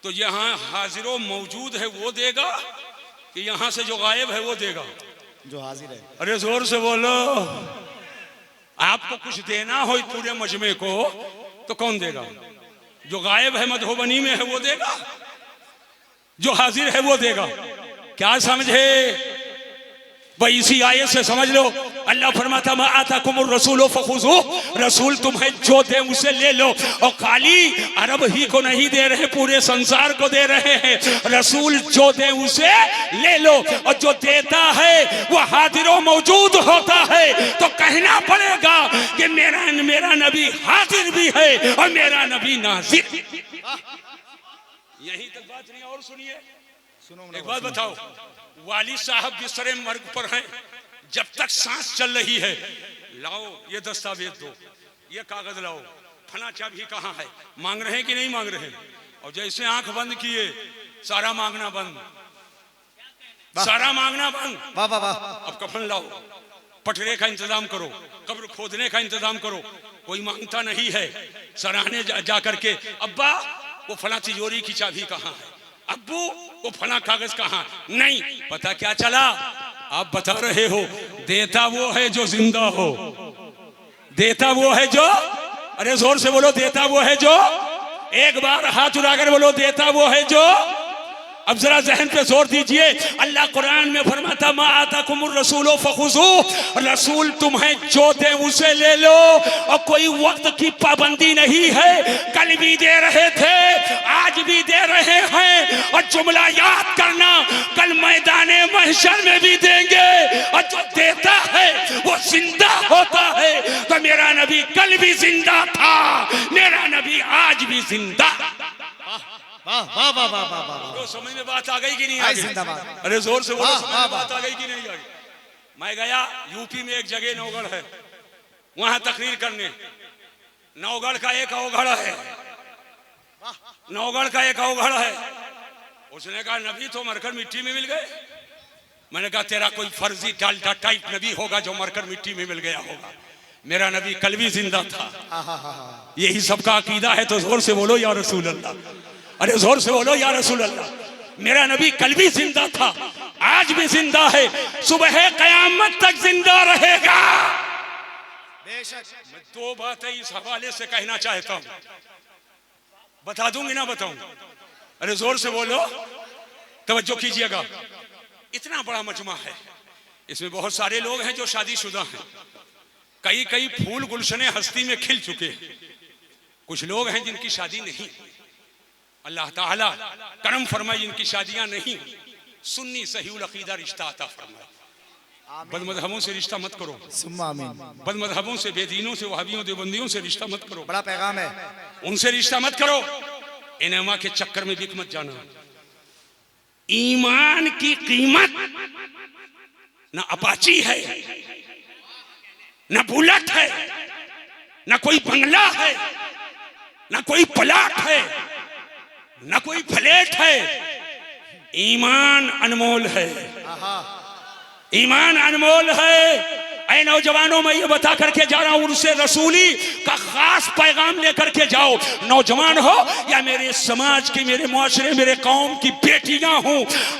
तो यहाँ हाजिरो मौजूद है वो देगा कि यहाँ से जो गायब है वो देगा? जो हाजिर है। अरे जोर से बोलो। आपको कुछ देना हो पूरे मजमे को तो कौन देगा? जो गायब है मधुबनी में है वो देगा, जो हाजिर है वो देगा। क्या समझे भाई? इसी आयत से समझ लो, अल्लाह फरमाता मा आताकुमुर रसूलो फखुज़ूहु, रसूल तुम्हें जो दे उसे ले लो। और खाली अरब ही को नहीं दे रहे, पूरे संसार को दे रहे हैं। रसूल जो दे उसे ले लो, और जो देता है वो हाजिर मौजूद होता है। तो कहना पड़ेगा कि मेरा नबी हाजिर भी है और मेरा नबी नाज़िर। यही तक बात नहीं, और सुनिए। एक बात बताओ, वाली साहब बिस्तरे मर्ग पर हैं, जब तक सांस चल रही है, लाओ ये दस्तावेज दो, ये कागज लाओ, फला चाबी कहाँ है, मांग रहे हैं कि नहीं मांग रहे हैं? और जैसे आंख बंद किए सारा मांगना बंद, सारा मांगना बंद। वाह वाह वाह। अब कफन लाओ, पटरे का इंतजाम करो, कब्र खोदने का इंतजाम करो। कोई मांगता नहीं है। सराहने जा करके, अब्बा वो फला तिजोरी की चाबी कहाँ है, अब्बू वो फला कागज कहाँ, नहीं पता। क्या चला? आप बता रहे हो देता वो है जो जिंदा हो, देता वो है जो, अरे जोर से बोलो, देता वो है जो, एक बार हाथ उठाकर बोलो, देता वो है जो। अब जरा जहन पे जोर दीजिए। अल्लाह कुरान में फरमाता मा आताकुमुर रसूलो फखुजू, रसूल तुम्हें जो दे उसे ले लो। और कोई वक्त की पाबंदी नहीं है, कल भी दे रहे थे, आज भी दे रहे हैं। और जुमला याद करना, कल मैदाने महशर में भी देंगे। और जो देता है वो जिंदा होता है। तो मेरा नबी कल भी जिंदा था, मेरा नबी आज भी जिंदा। वाह वाह वाह वाह वाह वाह। तो समझ में बात आ गई कि नहीं आ गई? जिंदाबाद। अरे जोर से बोलो, समझ वाह, में बात आ गई कि नहीं आ गई? मैं गया यूपी में, एक जगह नौगढ़ है, वहां तकरीर करने। नौगढ़ का एक अवघड़ है, नौगढ़ का एक अवघड़ है। उसने कहा नबी तो मरकर मिट्टी में मिल गए। मैंने कहा तेरा कोई फर्जी डाल्टा टाइप नबी होगा जो मरकर मिट्टी में मिल गया होगा। मेरा नबी कल भी जिंदा था। यही सबका अकीदा है। तो जोर से बोलो या रसूल अल्लाह। अरे जोर से बोलो या रसूल अल्लाह। मेरा नबी कल भी जिंदा था, आज भी जिंदा है, सुबह कयामत तक जिंदा रहेगा। बेशक। मैं दो बातें इस हवाले से कहना चाहता हूं, बता दूंगी ना बताऊं? अरे जोर से बोलो, तवज्जो कीजिएगा। इतना बड़ा मजमा है, इसमें बहुत सारे लोग हैं जो शादीशुदा हैं। कई कई फूल गुलशने हस्ती में खिल चुके हैं। कुछ लोग हैं जिनकी शादी नहीं। अल्लाह ताला करम फरमाए जिनकी शादियां नहीं। सुन्नी सहीउल अकीदा रिश्ता अता फरमाए। बदमज़हबों से रिश्ता मत करो, बदमज़हबों से, बेदीनों से, वहाबियों, देवबंदियों से रिश्ता मत करो। बड़ा पैगाम है। उनसे रिश्ता मत करो। इनेमा के चक्कर में बिक मत जाना। ईमान की कीमत ना अपाची है, ना बुलेट है, ना कोई बंगला है, ना कोई प्लाट है, ना कोई फ्लैट है। ईमान अनमोल है, ईमान अनमोल है। ऐ नौजवानों, मैं ये बता करके जा रहा हूं, उनसे रसूली का खास पैगाम लेकर के जाओ। नौजवान हो या मेरे समाज की, मेरे मुआशरे, मेरे कौम की बेटियां हो,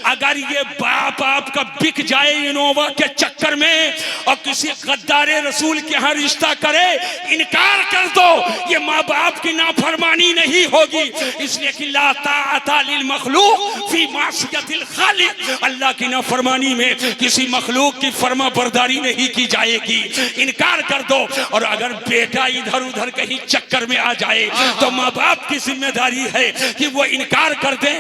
अगर ये बाप आपका बिक जाए इनोवा के चक्कर में और किसी गद्दारे रसूल के यहाँ रिश्ता करे, इनकार कर दो। ये माँ बाप की नाफरमानी नहीं होगी, इसलिए कि ला ताअता लिल मखलूक फी मासियतिल खालिक। अल्लाह की नाफरमानी में किसी मखलूक की फर्मा बरदारी नहीं की जाएगी। इनकार कर दो। और अगर बेटा इधर उधर कहीं चक्कर में आ जाए तो माँ बाप की जिम्मेदारी है कि वो इनकार कर दे।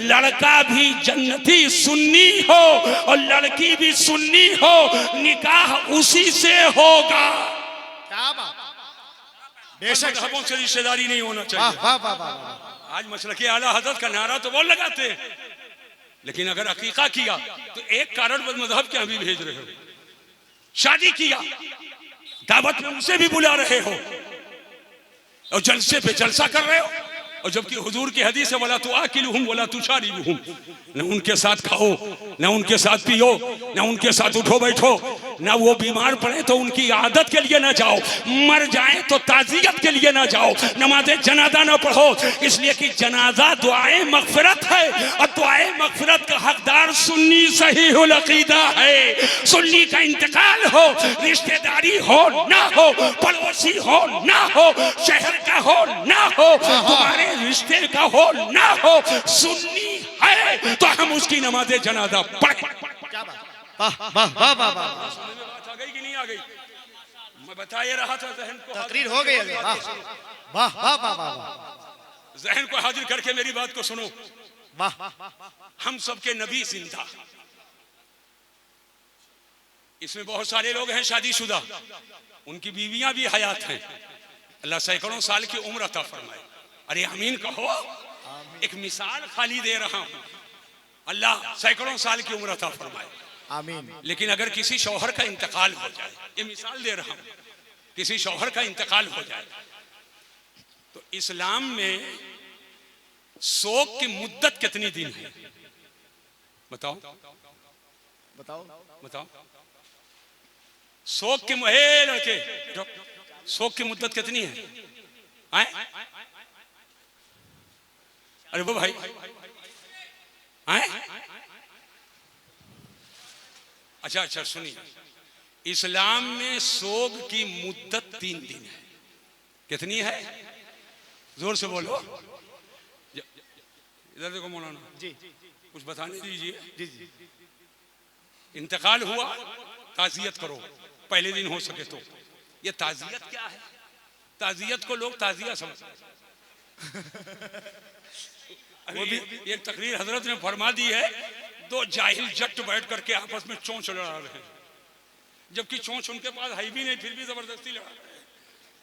लड़का भी जन्नती सुन्नी हो और लड़की भी सुन्नी हो, निकाह उसी से होगा। क्या बात। बेशक। मज़हबों से रिश्तेदारी नहीं होना चाहिए। वाह वाह वाह। आज मसलके आला हज़रत का नारा तो बहुत लगाते हैं, लेकिन अगर अकीका किया तो एक कारण मज़हब के यहाँ भी भेज रहे हो। शादी किया, दावत में उनसे भी बुला रहे हो और जलसे पे जलसा कर रहे हो। और जबकि हुजूर की हदीस है वला तुआकिलुहुम वला तुशारिबुहुम, न उनके साथ खाओ, न उनके साथ पियो, न उनके साथ उठो बैठो, न वो बीमार पड़े तो उनकी आदत के लिए ना जाओ, मर जाए तो ताजियत के लिए ना जाओ, नमाज जनाजा ना पढ़ो। इसलिए कि जनाजा दुआए मगफिरत है और दुआए मगफिरत का हकदार सुन्नी सहीहुल अकीदा है। सुन्नी का इंतकाल हो, रिश्तेदारी हो ना हो, पड़ोसी हो ना हो, शहर का हो ना हो, तुम्हारे रिश्ते का हो ना हो, सुन्नी है तो हम उसकी नमाज़े जनाजा पढ़ें। क्या बात। वाह वाह वाह वाह वाह। समझ में बात आ गई कि नहीं आ गई? मैं बता ये रहा था, जहन को तकरीर हो गई। वाह वाह वाह वाह वाह। जहन को हाजिर करके मेरी बात को सुनो। वाह। हम सबके नबी जिंदा। इसमें बहुत सारे लोग हैं शादीशुदा, उनकी बीवियां भी हयात हैं। अल्लाह सैकड़ों साल की उम्र अता फरमाए। अरे आमीन कहो। एक मिसाल खाली दे रहा हूं, अल्लाह सैकड़ों साल की उम्र अता फरमाए। आमीन। लेकिन अगर किसी शौहर का इंतकाल हो जाए, ये मिसाल दे रहा हूं, किसी शौहर का इंतकाल हो जाए तो इस्लाम में सोग की मुद्दत कितनी दिन है? बताओ बताओ बताओ। सोग की हे लड़के, सोग की मुद्दत कितनी है? आए? अरे वो भाई आए? अच्छा अच्छा सुनिए, इस्लाम में सोग की मुद्दत 3 दिन है। कितनी है? जोर से बोलो। इधर देखो मौलाना जी कुछ बताने दीजिए। जी जी। इंतकाल हुआ, ताजियत करो पहले दिन हो सके तो। ये ताजियत क्या है? ताजियत को लोग ताजिया समझते हैं। अभी एक तकरीर हजरत ने फरमा दी है, 2 जाहिल जट बैठ करके आपस में चोंच लड़ा रहे हैं, जबकि चोंच उनके पास है भी नहीं, फिर भी जबरदस्ती लड़ा रहे हैं।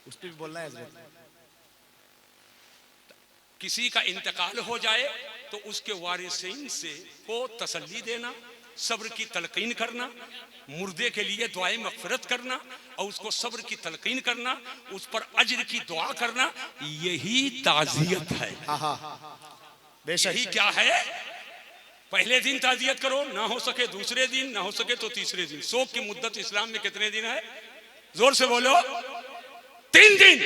उस पर भी बोलना है हजरत। किसी का इंतकाल हो जाए तो उसके वारिसीन से को तसल्ली देना, सब्र की तलकीन करना, मुर्दे के लिए दुआए मगफिरत करना और उसको सब्र की तलकीन करना, उस पर अज्र की दुआ करना, यही ताजियत है। बेशक। यही क्या है? पहले दिन ताजियत करो, ना हो सके दूसरे दिन, ना हो सके तो तीसरे दिन। सोग की मुद्दत इस्लाम में कितने दिन है? जोर से बोलो। 3 दिन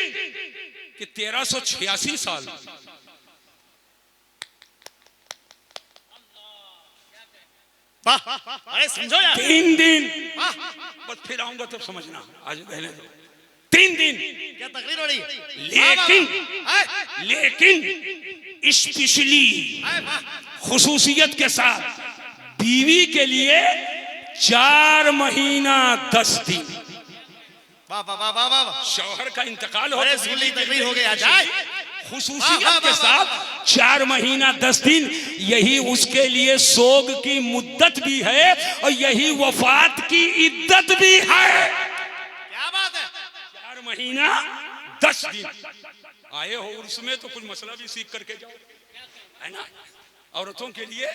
कि 1386 साल। अरे समझो यार। 3 दिन। बस फिर आऊंगा तब समझना, आज पहले 3 दिन। क्या तकरीर हो रही है? लेकिन स्पेशली खुसूसियत के साथ बीवी के लिए 4 महीना 10 दिन। वाह वाह वाह वाह वाह। शौहर का इंतकाल हो अरे तो सुनी तकरीर हो गया जाए। खुसूसियत के साथ 4 महीना 10 दिन, यही उसके लिए सोग की मुद्दत भी है और यही वफात की इद्दत भी है। क्या बात है? 4 महीना 10 दिन। आए हो उसमें तो कुछ मसला भी सीख करके जाओ, है ना? औरतों के लिए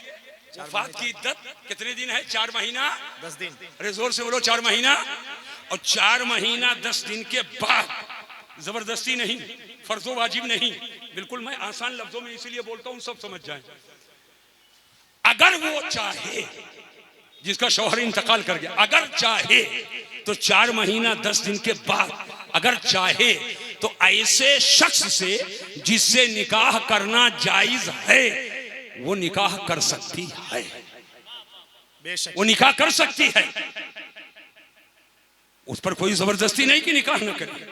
वफात की इद्दत कितने दिन है? 4 महीना 10 दिन। अरे जोर से बोलो। 4 महीना और 4 महीना 10 दिन के बाद, जबरदस्ती नहीं, फर्जो वाजिब नहीं, बिल्कुल मैं आसान लफ्जों में इसीलिए बोलता हूं सब समझ जाएं। अगर वो चाहे, जिसका शौहर इंतकाल कर गया, अगर चाहे तो 4 महीना 10 दिन के बाद अगर चाहे तो ऐसे शख्स से जिससे निकाह करना जायज है वो निकाह कर सकती है। बेशक। वो निकाह कर सकती है, उस पर कोई जबरदस्ती नहीं कि निकाह न करे।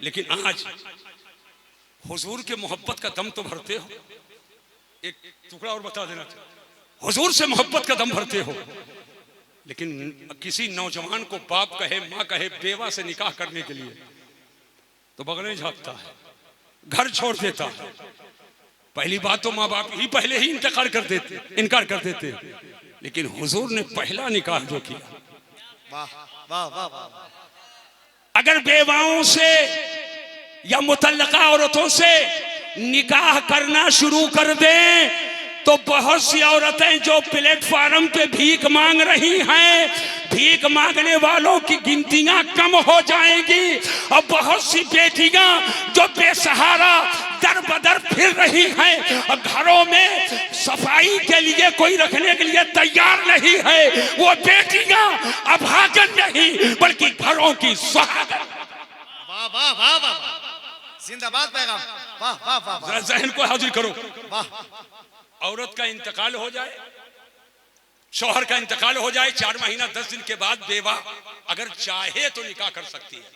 लेकिन आज हुजूर के मोहब्बत का दम तो भरते हो। एक टुकड़ा और बता देना चाहिए, हुजूर से मोहब्बत का दम भरते हो, लेकिन किसी नौजवान को बाप कहे, माँ कहे बेवा से निकाह करने के लिए तो बगले झाँकता है, घर छोड़ देता है। पहली बात तो माँ बाप ही पहले ही इनकार कर देते, लेकिन हुजूर ने पहला निकाह जो किया। वाह वाह वाह वाह। अगर बेवाओं से या मुतल्लका औरतों से निकाह करना शुरू कर दें तो बहुत सी औरतें जो प्लेटफार्म पे भीख मांग रही हैं, भीख मांगने वालों की गिनतियां कम हो जाएंगी और बहुत सी बेटियां जो बेसहारा दर बदर फिर रही हैं और घरों में सफाई के लिए कोई रखने के लिए तैयार नहीं है, वो बेटियां अभागन नहीं बल्कि घरों की सुहागन। वाह वाह वाह वाह। जिंदाबाद पैगाम। वाह वाह वाह वाह। जहन को हाजिर करो। वाह। औरत का इंतकाल हो जाए, शौहर का इंतकाल हो जाए, 4 महीना 10 दिन के बाद बेवा अगर चाहे तो निकाह कर सकती है,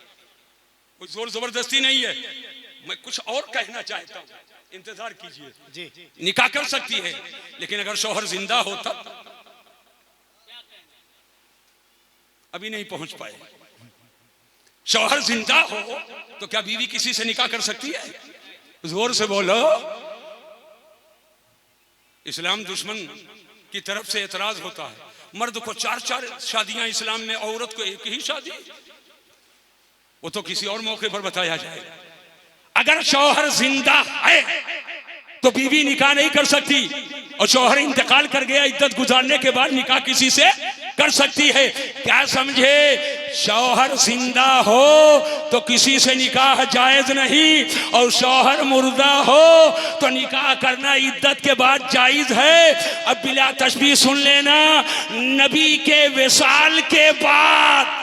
कोई जोर जबरदस्ती नहीं है। मैं कुछ और कहना चाहता हूं, इंतजार कीजिए जी। निकाह कर सकती है, लेकिन अगर शौहर जिंदा हो तब। अभी नहीं पहुंच पाए। शौहर जिंदा हो तो क्या बीवी किसी से निकाह कर सकती है? जोर से बोलो। इस्लाम दुश्मन की तरफ से एतराज होता है, मर्द को 4 शादियां इस्लाम में, औरत को 1 ही शादी, वो तो किसी और मौके पर बताया जाएगा। अगर शौहर जिंदा है तो बीवी निकाह नहीं कर सकती और शौहर इंतकाल कर गया इद्दत गुजारने के बाद निकाह किसी से कर सकती है। क्या समझे, शौहर जिंदा हो तो किसी से निकाह जायज नहीं, और शौहर मुर्दा हो तो निकाह करना इद्दत के बाद जायज है। अब बिला तशबीह सुन लेना, नबी के विसाल के बाद,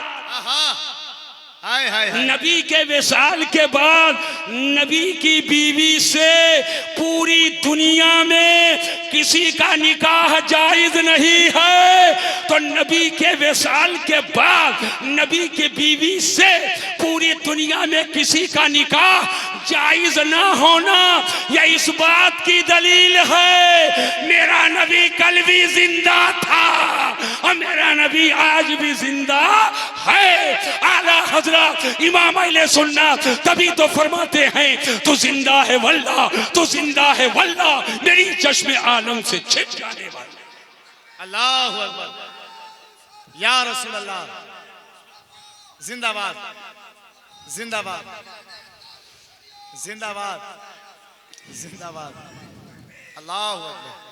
हाय हाय नबी के विसाल के बाद नबी की बीवी से पूरी दुनिया में किसी का निकाह जायज नहीं है। तो नबी के विसाल के बाद नबी की बीवी से पूरी दुनिया में किसी का निकाह जायज ना होना यह इस बात की दलील है, मेरा नबी कल भी जिंदा था और मेरा नबी आज भी जिंदा है। आला हजरत इमाम अहले सुन्नत तभी तो फरमाते हैं, तू जिंदा है वल्लाह, तू जिंदा है वल्लाह, मेरी चश्मे आलम से छिप जाने वाला। अल्लाहु अकबर, या रसूल अल्लाह, जिंदाबाद जिंदाबाद जिंदाबाद जिंदाबाद, अल्लाहु अकबर।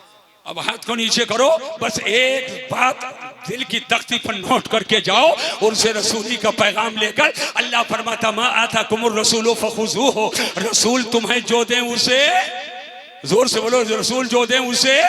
अब हाथ को नीचे करो, बस एक बात दिल की तख्ती पर नोट करके जाओ, उनसे रसूली का पैगाम लेकर। अल्लाह फरमाता मा आता कुमुर रसूलो फखुजू हो, रसूल तुम्हें जो दें उसे, जोर से बोलो, रसूल जो दें उसे,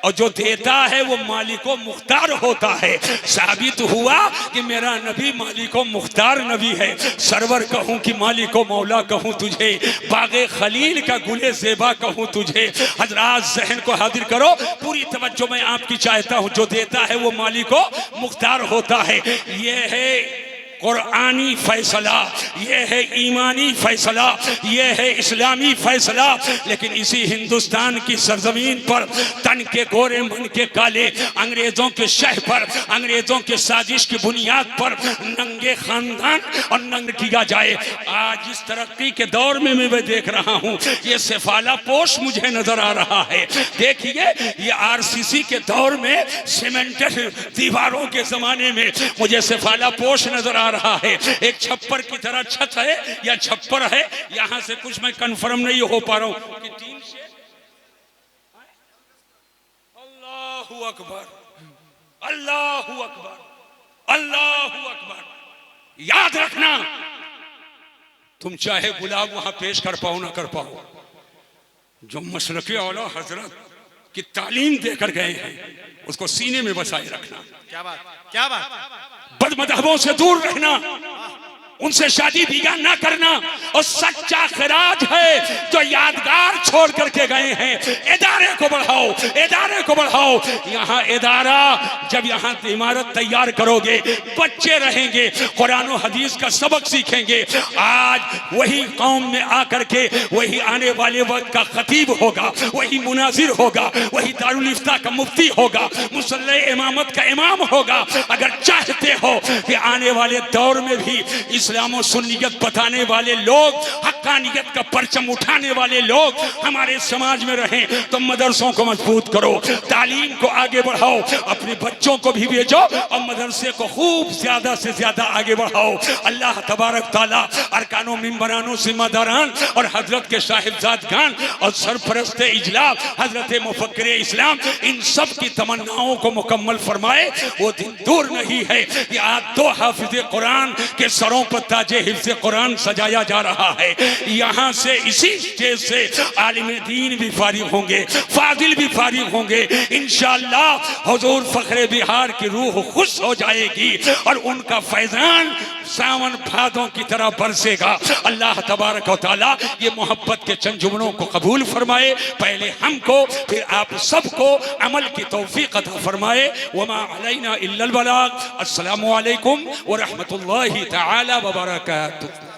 और जो देता है वो मालिको मुख्तार होता है। साबित हुआ कि मेरा नबी मालिको मुख्तार नबी है। सरवर कहूँ कि मालिको मौला कहूँ तुझे, बागे खलील का गुले ज़ेबा कहूँ तुझे। हजरात जहन को हाजिर करो, पूरी तवज्जो मैं आपकी चाहता हूँ। जो देता है वो मालिको मुख्तार होता है। ये है कुरानी फैसला, ये है ईमानी फैसला, ये है इस्लामी फैसला। लेकिन इसी हिंदुस्तान की सरजमीन पर तन के गोरे मन के काले अंग्रेजों के शह पर, अंग्रेजों के साजिश की बुनियाद पर नंगे खानदान और नंग किया जाए। आज इस तरक्की के दौर में मैं देख रहा हूँ, ये सेफाला पोश मुझे नजर आ रहा है। देखिए, ये आरसीसी के दौर में, सीमेंटेड दीवारों के जमाने में मुझे सेफाला पोश नजर आ रहा है। एक छप्पर की तरह छत है या छप्पर है, यहां से कुछ मैं कंफर्म नहीं हो पा रहा हूं कि टीन से। अल्लाहू अकबर, अल्लाहू अकबर, अल्लाहू अकबर। याद रखना, तुम चाहे गुलाब वहां पेश कर पाओ ना कर पाओ, जो मशरक़े औला हजरत की तालीम देकर गए हैं उसको सीने में बसाए रखना। क्या बात, क्या बात। बदमज़हबों से दूर रहना, उनसे शादी बिगाह ना करना, और सच्चा खिराज है जो यादगार छोड़ करके गए हैं। इदारे को बढ़ाओ, इदारे को बढ़ाओ। यहाँ इदारा, जब यहाँ इमारत तैयार करोगे, बच्चे रहेंगे, कुरान और हदीस का सबक सीखेंगे। आज वही कौम में आकर के वही आने वाले वक्त का खतीब होगा, वही मुनाजिर होगा, वही दारुल इफ्ता का मुफ्ती होगा, मुसल्ले इमामत का इमाम होगा। अगर चाहते हो कि आने वाले दौर में भी इस्लाम और सुन्नियत बताने वाले लोग, हक्कानियत का परचम उठाने वाले लोग हमारे समाज में रहें, तो मदरसों को मजबूत करो, तालीम को आगे बढ़ाओ, अपने बच्चों को भी भेजो और मदरसे को खूब ज्यादा से ज्यादा आगे बढ़ाओ। अल्लाह तबारक ताला अरकानो मिंबरानो जिम्मेदारान और हजरत के साहिबजादगान और सरपरस्त इजलास हजरत मुफक्किर इस्लाम, इन सब की तमन्नाओं को मुकम्मल फरमाए। वो दिन दूर नहीं है कि आज 2 हाफिज कुरान के सरों पर ताजे हिफ्ज़ कुरान सजाया जा रहा है। यहाँ से, इसी स्टेज से आलिम दीन भी फारिग होंगे, फाजिल भी फारिग होंगे। इंशाअल्लाह हुजूर फखरे बिहार की रूह खुश हो जाएगी और उनका फैजान सावन भादों की तरह बरसेगा। अल्लाह तबारक व तआला ये मोहब्बत के चंद जुमलों को कबूल फरमाए, पहले हमको फिर आप सबको अमल की तौफीक अता फरमाए। वमा अलैना इल्लल बलाग। अस्सलामु अलैकुम व रहमतुल्लाहि तआला व बरकातुहू।